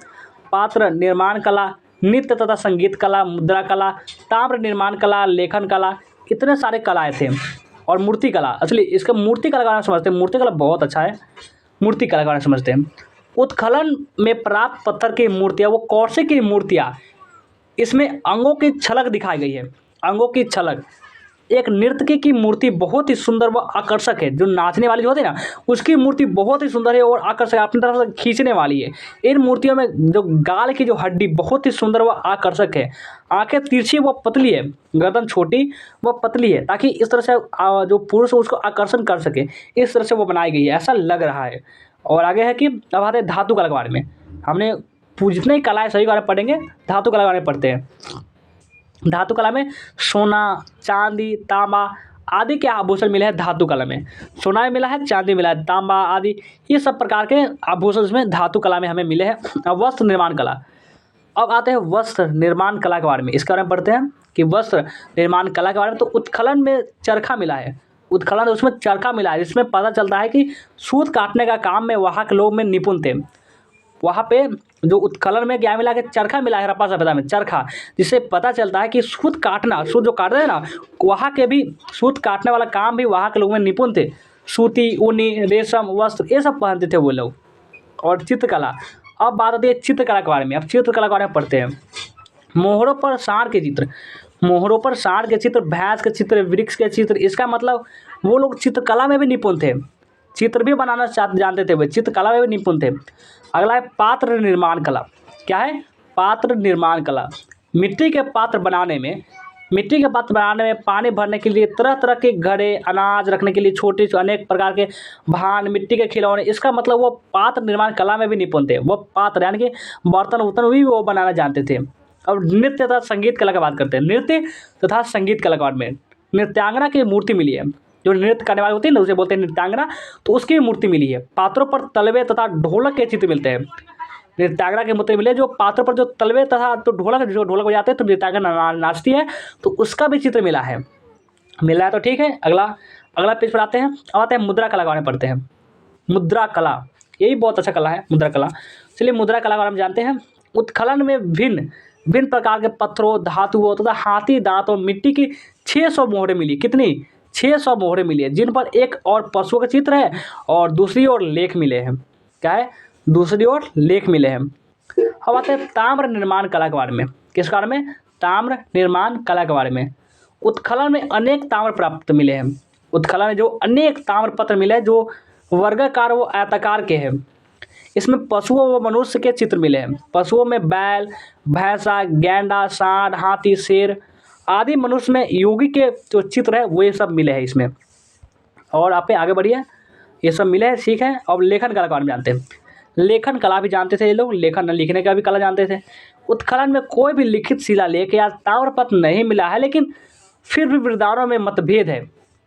पात्र निर्माण कला, नृत्य तथा संगीत कला, मुद्रा कला, ताम्र निर्माण कला, लेखन कला, इतने सारे कलाएँ थे। और मूर्ति कला, चलिए इसका मूर्ति कला के बारे में समझते हैं। मूर्ति कला बहुत अच्छा है। मूर्ति कला के बारे में समझते हैं। उत्खनन में प्राप्त पत्थर की मूर्तियाँ, वो कौरसे की मूर्तियाँ, इसमें अंगों की झलक दिखाई गई है। अंगों की झलक। एक नर्तकी की मूर्ति बहुत ही सुंदर व आकर्षक है। जो नाचने वाली होती है ना, उसकी मूर्ति बहुत ही सुंदर है और आकर्षक, अपनी तरफ से खींचने वाली है। इन मूर्तियों में जो गाल की जो हड्डी बहुत ही सुंदर व आकर्षक है। आंखें तिरछी व पतली है, गर्दन छोटी व पतली है, ताकि इस तरह से जो पुरुष उसको आकर्षण कर सके, इस तरह से वो बनाई गई है, ऐसा लग रहा है। और आगे है कि अब आते हैं धातु कला के बारे में। हमने जितने ही कलाएँ सभी बारे में पढ़ेंगे, धातु कला के बारे में पढ़ते हैं। धातु कला में सोना, चांदी, तांबा आदि के आभूषण मिले हैं धातु कला में। सोना भी मिला है, चांदी मिला है, तांबा आदि ये सब प्रकार के आभूषण इसमें धातु कला में हमें मिले हैं। अब वस्त्र निर्माण कला, अब आते हैं वस्त्र निर्माण कला के बारे में। इसके बारे में पढ़ते हैं कि वस्त्र निर्माण कला के बारे में। तो उत्खनन में चरखा मिला है, उत्खनन उसमें चरखा मिला है, जिसमें पता चलता है कि सूत काटने का काम में वहाँ के लोग में निपुण थे। वहाँ पे जो उत्खनन में क्या मिला कि चरखा मिला है हड़प्पा सभ्यता में, चरखा, जिससे पता चलता है कि सूत काटना, सूत जो काटते हैं ना, वहाँ के भी सूत काटने वाला काम भी वहाँ के लोग में निपुण थे। सूती, ऊनी, रेशम वस्त्र ये सब पहनते थे वो लोग। और चित्रकला, अब बात आती है चित्रकला के बारे में। अब चित्रकला के बारे में पढ़ते हैं। मोहरों पर सांड के चित्र, मोहरों पर सांड के चित्र, भैंस के चित्र, वृक्ष के चित्र, इसका मतलब वो लोग चित्रकला में भी निपुण थे, चित्र भी बनाना जानते थे, वे चित्रकला में भी निपुण थे। अगला है पात्र निर्माण कला। क्या है? पात्र निर्माण कला। मिट्टी के पात्र बनाने में, मिट्टी के पात्र बनाने में पानी भरने के लिए तरह तरह के घड़े, अनाज रखने के लिए छोटे अनेक प्रकार के भांड, मिट्टी के खिलौने, इसका मतलब वो पात्र निर्माण कला में भी निपुण थे। वो पात्र यानी कि बर्तन वर्तन भी वो बनाना जानते थे। अब नृत्य तथा संगीत कला की बात करते हैं। नृत्य तथा संगीत कला के बारे में, नृत्यांगना की मूर्ति मिली है, जो नृत्य करने वाली होती है ना उसे बोलते हैं नृत्यांगना, तो उसकी भी मूर्ति मिली है। पात्रों पर तलवे तथा ढोलक के चित्र मिलते हैं। नृत्यांगना की मूर्ति मिली है, जो पात्रों पर जो तलवे तथा तो ढोलक, जो ढोलक बजाते हैं तो नृत्यांगना नाचती है, तो उसका भी चित्र मिला है। मिला है तो ठीक है। अगला अगला पेज पर आते हैं। अब आते हैं मुद्रा कला के बारे में पढ़ते हैं। मुद्रा कला, यही बहुत अच्छा कला है मुद्रा कला। चलिए मुद्रा कला के बारे में जानते हैं। उत्खनन में भिन्न भिन्न प्रकार के पत्थरों, धातुओं तथा हाथी दांतों, मिट्टी की 600 मोहरें मिली। कितनी? 600 मोहरें मिली है, जिन पर एक और पशुओं का चित्र है और दूसरी ओर लेख मिले हैं। क्या है? दूसरी ओर लेख मिले हैं। अब आते हैं ताम्र निर्माण कला के बारे में। किस बारे में? ताम्र निर्माण कला के बारे में। उत्खनन में अनेक ताम्र प्राप्त मिले हैं। उत्खनन में जो अनेक ताम्र पत्र मिले हैं, जो वर्गाकार व आयताकार के हैं। इसमें पशुओं व मनुष्य के चित्र मिले हैं। पशुओं में बैल, भैंसा, गैंडा, सांड, हाथी, शेर आदि, मनुष्य में योगी के जो चित्र है वो ये सब मिले हैं इसमें। और आप आगे बढ़िए, ये सब मिले हैं, ठीक है। अब लेखन कला के बारे में जानते हैं। लेखन कला भी जानते थे ये लोग, लेखन लिखने का भी कला जानते थे। उत्खनन में कोई भी लिखित शिलालेख या ताम्रपत्र नहीं मिला है, लेकिन फिर भी वृदानों में मतभेद है।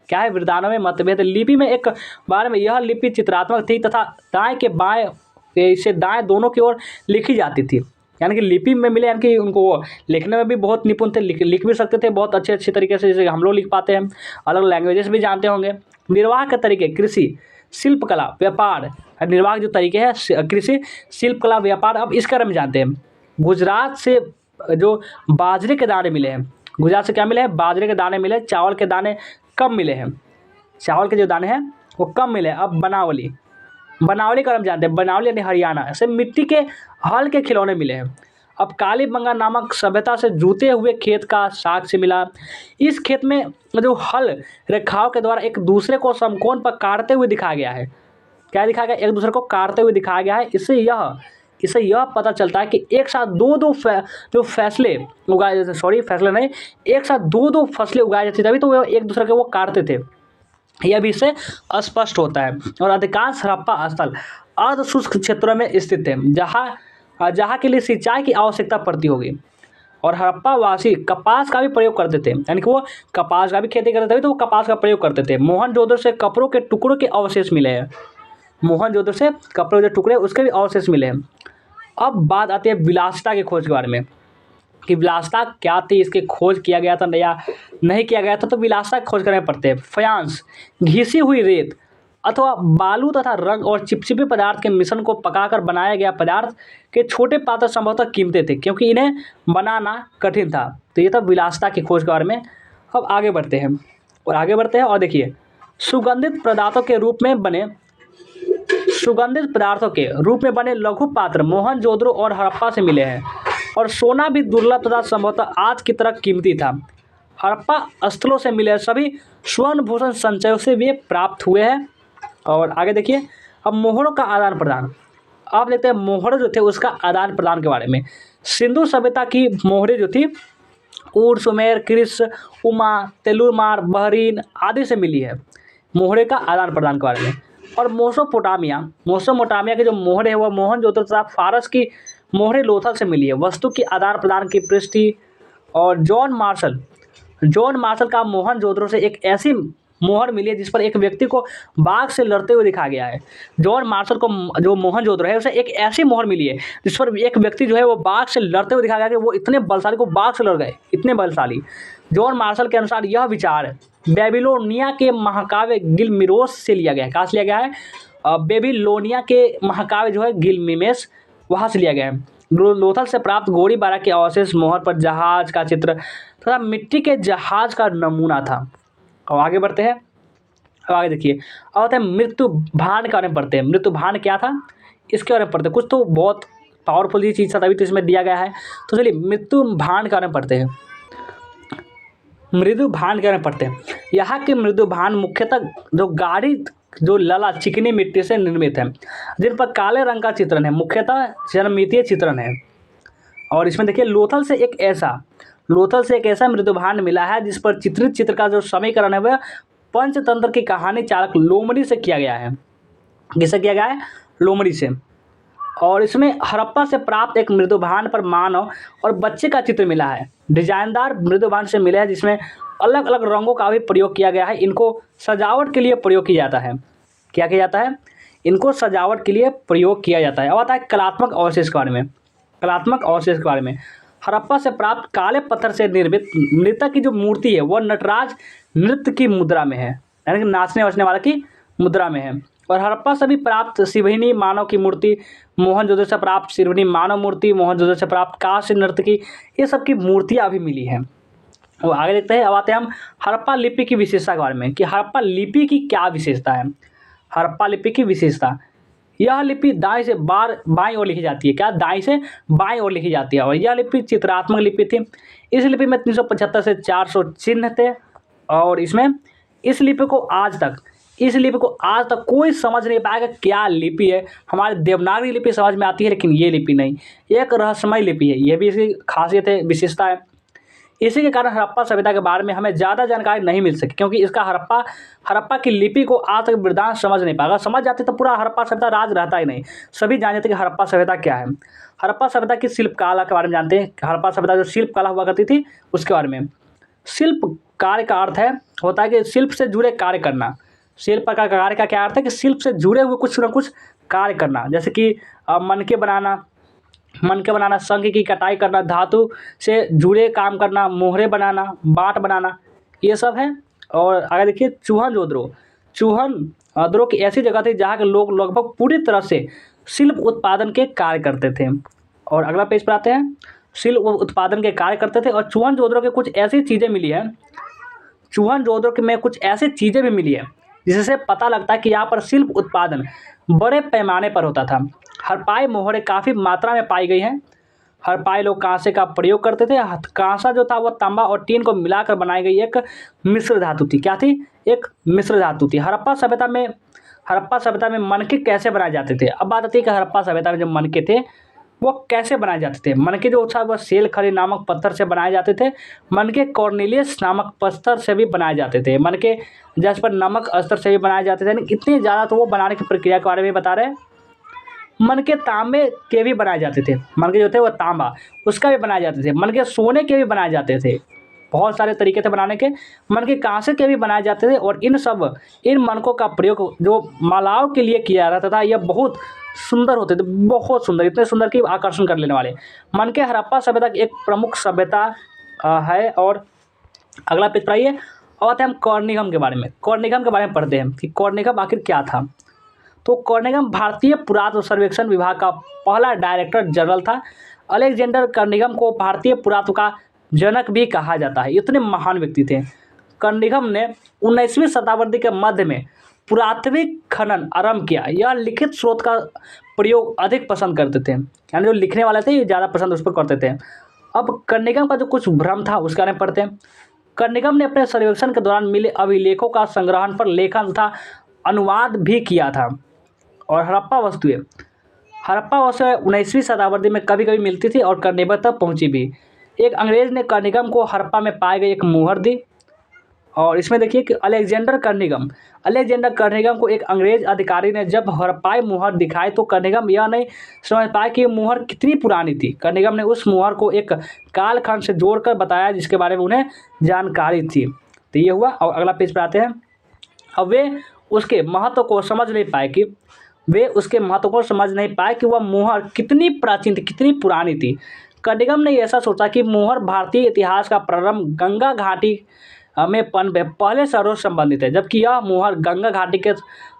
क्या है? वृदानों में मतभेद है। लिपि में एक बारे में यह लिपि चित्रात्मक थी तथा दाएं के बाएं, इसे दाएं दोनों की ओर लिखी जाती थी। यानी कि लिपि में मिले, यानी कि उनको वो लिखने में भी बहुत निपुण थे, लिख भी सकते थे बहुत अच्छे अच्छे तरीके से, जैसे हम लोग लिख पाते हैं। अलग लैंग्वेजेस भी जानते होंगे। निर्वाह के तरीके, कृषि, शिल्पकला, व्यापार, निर्वाह के जो तरीके हैं कृषि, शिल्पकला, व्यापार। अब इसके बारे में जानते हैं। गुजरात से जो बाजरे के दाने मिले हैं, गुजरात से क्या मिले हैं? बाजरे के दाने मिले। चावल के दाने कम मिले हैं, चावल के जो दाने हैं वो कम मिले। अब बनावली, बनावली का हम जानते हैं। बनावली यानी हरियाणा से मिट्टी के हल के खिलौने मिले हैं। अब कालीबंगा नामक सभ्यता से जूते हुए खेत का साक्ष्य मिला। इस खेत में जो हल रेखाओं के द्वारा एक दूसरे को समकोण पर काटते हुए दिखाया गया है। क्या दिखाया गया? एक दूसरे को काटते हुए दिखाया गया है। इससे यह पता चलता है कि एक साथ जो फैसले उगाए, सॉरी फैसले नहीं, एक साथ दो फसलें उगाई जाती थी, तभी तो वो एक दूसरे को वो काटते थे। यह भी इससे स्पष्ट होता है। और अधिकांश हड़प्पा स्थल अर्ध शुष्क क्षेत्रों में स्थित है, जहाँ के लिए सिंचाई की आवश्यकता पड़ती होगी। और हड़प्पा वासी कपास का भी प्रयोग करते थे, यानी कि वो कपास का भी खेती करते थे, तो वो कपास का प्रयोग करते थे। मोहनजोदड़ो से कपड़ों के टुकड़ों के अवशेष मिले हैं। मोहनजोदड़ो से कपड़ों के टुकड़े उसके भी अवशेष मिले हैं। अब बात आती है विलासिता की खोज के बारे में, कि विलासिता क्या थी, इसकी खोज किया गया था या नहीं किया गया था। तो विलासिता की खोज करने पड़ते हैं। फयांस, घिसी हुई रेत अथवा बालू तथा रंग और चिपचिपे पदार्थ के मिश्रण को पकाकर बनाया गया पदार्थ के छोटे पात्र संभवतः कीमती थे, क्योंकि इन्हें बनाना कठिन था। तो ये था विलासिता की खोज के बारे में। अब आगे बढ़ते हैं और देखिए, सुगंधित पदार्थों के रूप में बने लघु पात्र मोहनजोदड़ो और हड़प्पा से मिले हैं। और सोना भी दुर्लभ तथा संभवतः आज की तरह कीमती था। हड़प्पा स्थलों से मिले सभी स्वर्ण भूषण संचयों से वे प्राप्त हुए हैं। और आगे देखिए, अब मोहरों का आदान प्रदान। आप देखते हैं मोहर जो थे उसका आदान प्रदान के बारे में। सिंधु सभ्यता की मोहरें जो थी ऊर, सुमेर, कृष, उमा, तेलुरमार, बहरीन आदि से मिली है, मोहरे का आदान प्रदान के बारे में। और मोसोपोटामिया के जो मोहरे हैं वह मोहनजोदड़ो तथा फारस की मोहरे लोथल से मिली है। वस्तु की आदान प्रदान की पृष्ठि और जॉन मार्शल का मोहनजोदड़ो से एक ऐसी मोहर मिली है जिस पर एक व्यक्ति को बाघ से लड़ते हुए दिखाया गया है। जॉन मार्शल को जो मोहनजोदड़ो है उसे एक ऐसी मोहर मिली है जिस पर एक व्यक्ति जो है वो बाघ से लड़ते हुए दिखाया गया कि वो इतने बलशाली को बाघ से लड़ गए, इतने बलशाली। जॉन मार्शल के अनुसार यह विचार बेबीलोनिया के महाकाव्य गिलमिरोस से लिया गया है। कहाँ से लिया गया है? बेबीलोनिया के महाकाव्य जो है गिलमिमेस, वहाँ से लिया गया है। लोथल से प्राप्त गोलीबारा के अवशेष मोहर पर जहाज का चित्र तथा मिट्टी के जहाज का नमूना था। और आगे बढ़ते हैं। अब आगे देखिए, अब आते हैं मृत्यु भांड के बारे में पढ़ते हैं। मृत्यु भांड क्या था इसके बारे में पढ़ते हैं। कुछ तो बहुत पावरफुल ही चीज़ था तभी तो इसमें दिया गया है। तो चलिए मृत्यु भांड के बारे में पढ़ते हैं। मृदु भांड के बारे में पढ़ते हैं। यहाँ के मृदु भांड मुख्यतः जो लला चिकनी मिट्टी से निर्मित है, जिन पर काले रंग का चित्रण है, मुख्यतः ज्यामितीय चित्रण है। और इसमें देखिए लोथल से एक ऐसा मृदु भांड मिला है जिस पर चित्रित चित्र का जो समीकरण है वह पंचतंत्र की कहानी चालक लोमड़ी से किया गया है। किससे किया गया है? लोमड़ी से। और इसमें हड़प्पा से प्राप्त एक मृदु भांड पर मानव और बच्चे का चित्र मिला है। डिजाइनदार मृदु भांड से मिले हैं जिसमें अलग अलग रंगों का भी प्रयोग किया गया है। इनको सजावट के लिए प्रयोग किया जाता है। क्या किया जाता है? इनको सजावट के लिए प्रयोग किया जाता है। अब आता है कलात्मक अवशेष के बारे में। हड़प्पा से प्राप्त काले पत्थर से निर्मित नृत्य की जो मूर्ति है वह नटराज नृत्य की मुद्रा में है, यानी कि नाचने वाचने वाला की मुद्रा में है। और हड़प्पा से भी प्राप्त शिवहिनी मानव की मूर्ति, मोहनजोदड़ो से प्राप्त शिवहिनी मानव मूर्ति, मोहनजोदड़ो से प्राप्त कांस्य नृत्य की, ये सब की मूर्तियाँ अभी मिली हैं। और आगे देखते हैं। अब आते हैं हम हड़प्पा लिपि की विशेषता के बारे में कि हड़प्पा लिपि की क्या विशेषता है। हड़प्पा लिपि की विशेषता, यह लिपि दाएं से बाएं ओर लिखी जाती है। क्या? दाएं से बाएं ओर लिखी जाती है। और यह लिपि चित्रात्मक लिपि थी। इस लिपि में 375 से 400 चिन्ह थे। और इसमें इस लिपि को आज तक कोई समझ नहीं पाएगा क्या लिपि है। हमारे देवनागरी लिपि समझ में आती है लेकिन ये लिपि नहीं, एक रहस्यमय लिपि है। यह भी इसकी खासियत है, विशेषता है। इसी के कारण हड़प्पा सभ्यता के बारे में हमें ज़्यादा जानकारी नहीं मिल सकी, क्योंकि इसका हड़प्पा की लिपि को आज तक वृद्धांश समझ नहीं पाएगा। समझ जाते तो पूरा हड़प्पा सभ्यता राज रहता ही नहीं। सभी जान जाते कि हड़प्पा सभ्यता क्या है। हड़प्पा सभ्यता की शिल्पकला के बारे में जानते हैं। हड़प्पा सभ्यता जो शिल्पकला हुआ करती थी उसके बारे में। शिल्प कार्य का अर्थ होता है कि शिल्प से जुड़े कार्य करना। शिल्प का कार्य का क्या अर्थ है? कि शिल्प से जुड़े हुए कुछ न कुछ कार्य करना, जैसे कि मनके बनाना, शंख की कटाई करना, धातु से जुड़े काम करना, मोहरे बनाना, बाट बनाना, ये सब है। और आगे देखिए चूहनदरो की ऐसी जगह थी जहाँ के लोग लगभग पूरी तरह से शिल्प उत्पादन के कार्य करते थे। और अगला पेज पर आते हैं। शिल्प उत्पादन के कार्य करते थे और चूहनदरो के कुछ ऐसी चीज़ें मिली है, चूहनदरो में कुछ ऐसी चीज़ें भी मिली है जिससे पता लगता है कि यहाँ पर शिल्प उत्पादन बड़े पैमाने पर होता था। हड़प्पाई मोहरें काफ़ी मात्रा में पाई गई हैं। हड़प्पाई लोग कांसे का प्रयोग करते थे। कांसा जो था वह तांबा और टीन को मिलाकर बनाई गई एक मिश्र धातु थी। क्या थी? एक मिश्र धातु थी। हड़प्पा सभ्यता में मनके कैसे बनाए जाते थे? अब बात आती है कि हड़प्पा सभ्यता में जो मनके थे वो कैसे बनाए जाते थे। मनके जो था वह सेलखड़ी नामक पत्थर से बनाए जाते थे। मनके कॉर्नेलियस नामक पत्थर से भी बनाए जाते थे। मनके जैस्पर नमक अस्तर से भी बनाए जाते थे। यानी इतने ज़्यादा तो वो बनाने की प्रक्रिया के बारे में बता रहे हैं। मनके तांबे के भी बनाए जाते थे। मनके जो थे वो तांबा उसका भी बनाए जाते थे। मनके सोने के भी बनाए जाते थे। बहुत सारे तरीके थे बनाने के। मनके कांसे के भी बनाए जाते थे। और इन मनकों का प्रयोग जो मालाओं के लिए किया जाता था, यह बहुत सुंदर होते थे, बहुत सुंदर, इतने सुंदर कि आकर्षण कर लेने वाले। मनके हड़प्पा सभ्यता की एक प्रमुख सभ्यता है। और अगला पेज पर आइए। और आते हैं हम कॉर्निगम के बारे में। कॉर्निगम के बारे में पढ़ते हैं कि कॉर्निगम आखिर क्या था। तो कॉर्निगम भारतीय पुरातत्व सर्वेक्षण विभाग का पहला डायरेक्टर जनरल था। अलेक्जेंडर कॉर्निगम को भारतीय पुरातत्व का जनक भी कहा जाता है। इतने महान व्यक्ति थे। कॉर्निगम ने 19वीं शताब्दी के मध्य में पुरातात्विक खनन आरंभ किया। यह लिखित स्रोत का प्रयोग अधिक पसंद करते थे, यानी जो लिखने वाले थे ये ज़्यादा पसंद उस पर करते थे। अब कॉर्निगम का जो कुछ भ्रम था उसके बारे में पढ़ते हैं। कॉर्निगम ने अपने सर्वेक्षण के दौरान मिले अभिलेखों का संग्रहण पर लेखन तथा अनुवाद भी किया था। और हड़प्पा वस्तुएं 19वीं शताब्दी में कभी कभी मिलती थी और कॉर्निगम तक पहुंची भी। एक अंग्रेज ने कॉर्निगम को हड़प्पा में पाई गई एक मुहर दी। और इसमें देखिए कि अलेक्जेंडर कर्निगम को एक अंग्रेज अधिकारी ने जब हड़प्पाई मुहर दिखाई तो कर्निगम यह नहीं समझ पाया कि ये मुहर कितनी पुरानी थी। कर्निगम ने उस मुहर को एक कालखंड से जोड़कर बताया जिसके बारे में उन्हें जानकारी थी। तो ये हुआ। और अगला पेज पर आते हैं। अब वे उसके महत्व को समझ नहीं पाए कि वह मुहर कितनी प्राचीन थी, कितनी पुरानी थी। कर्निगम ने ऐसा सोचा कि मुहर भारतीय इतिहास का प्रारंभ गंगा घाटी में पहले शहरों से संबंधित है, जबकि यह मुहर गंगा घाटी के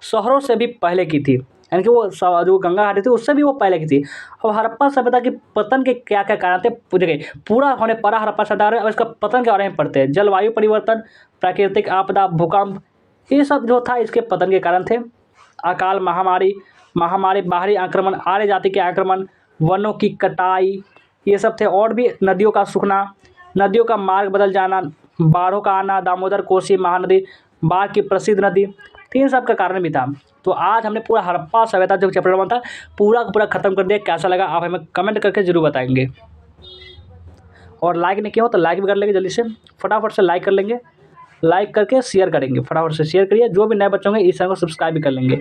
शहरों से भी पहले की थी, यानी कि वो जो गंगा घाटी थी उससे भी वो पहले की थी। अब हड़प्पा सभ्यता की पतन के क्या क्या कारण थे, देखिए पूरा होने पड़ा हड़प्पा सभ्यता और इसका पतन के बारे में पढ़ते हैं। जलवायु परिवर्तन, प्राकृतिक आपदा, भूकंप, ये सब जो था इसके पतन के कारण थे। अकाल, महामारी, बाहरी आक्रमण, आर्य जाति के आक्रमण, वनों की कटाई, ये सब थे। और भी नदियों का सूखना, नदियों का मार्ग बदल जाना, बाढ़ों का आना, दामोदर, कोसी, महानदी, बाढ़ की प्रसिद्ध नदी, तो इन सब का कारण भी था। तो आज हमने पूरा हड़प्पा सभ्यता जो चैप्टर 1 था पूरा का पूरा खत्म कर दिया। कैसा लगा आप हमें कमेंट करके जरूर बताएंगे। और लाइक नहीं किया हो तो लाइक भी कर लेंगे, जल्दी से फटाफट से लाइक कर लेंगे, लाइक करके शेयर करेंगे, फटाफट से शेयर करिए। जो भी नए बच्चे होंगे इस चैनल को सब्सक्राइब भी कर लेंगे।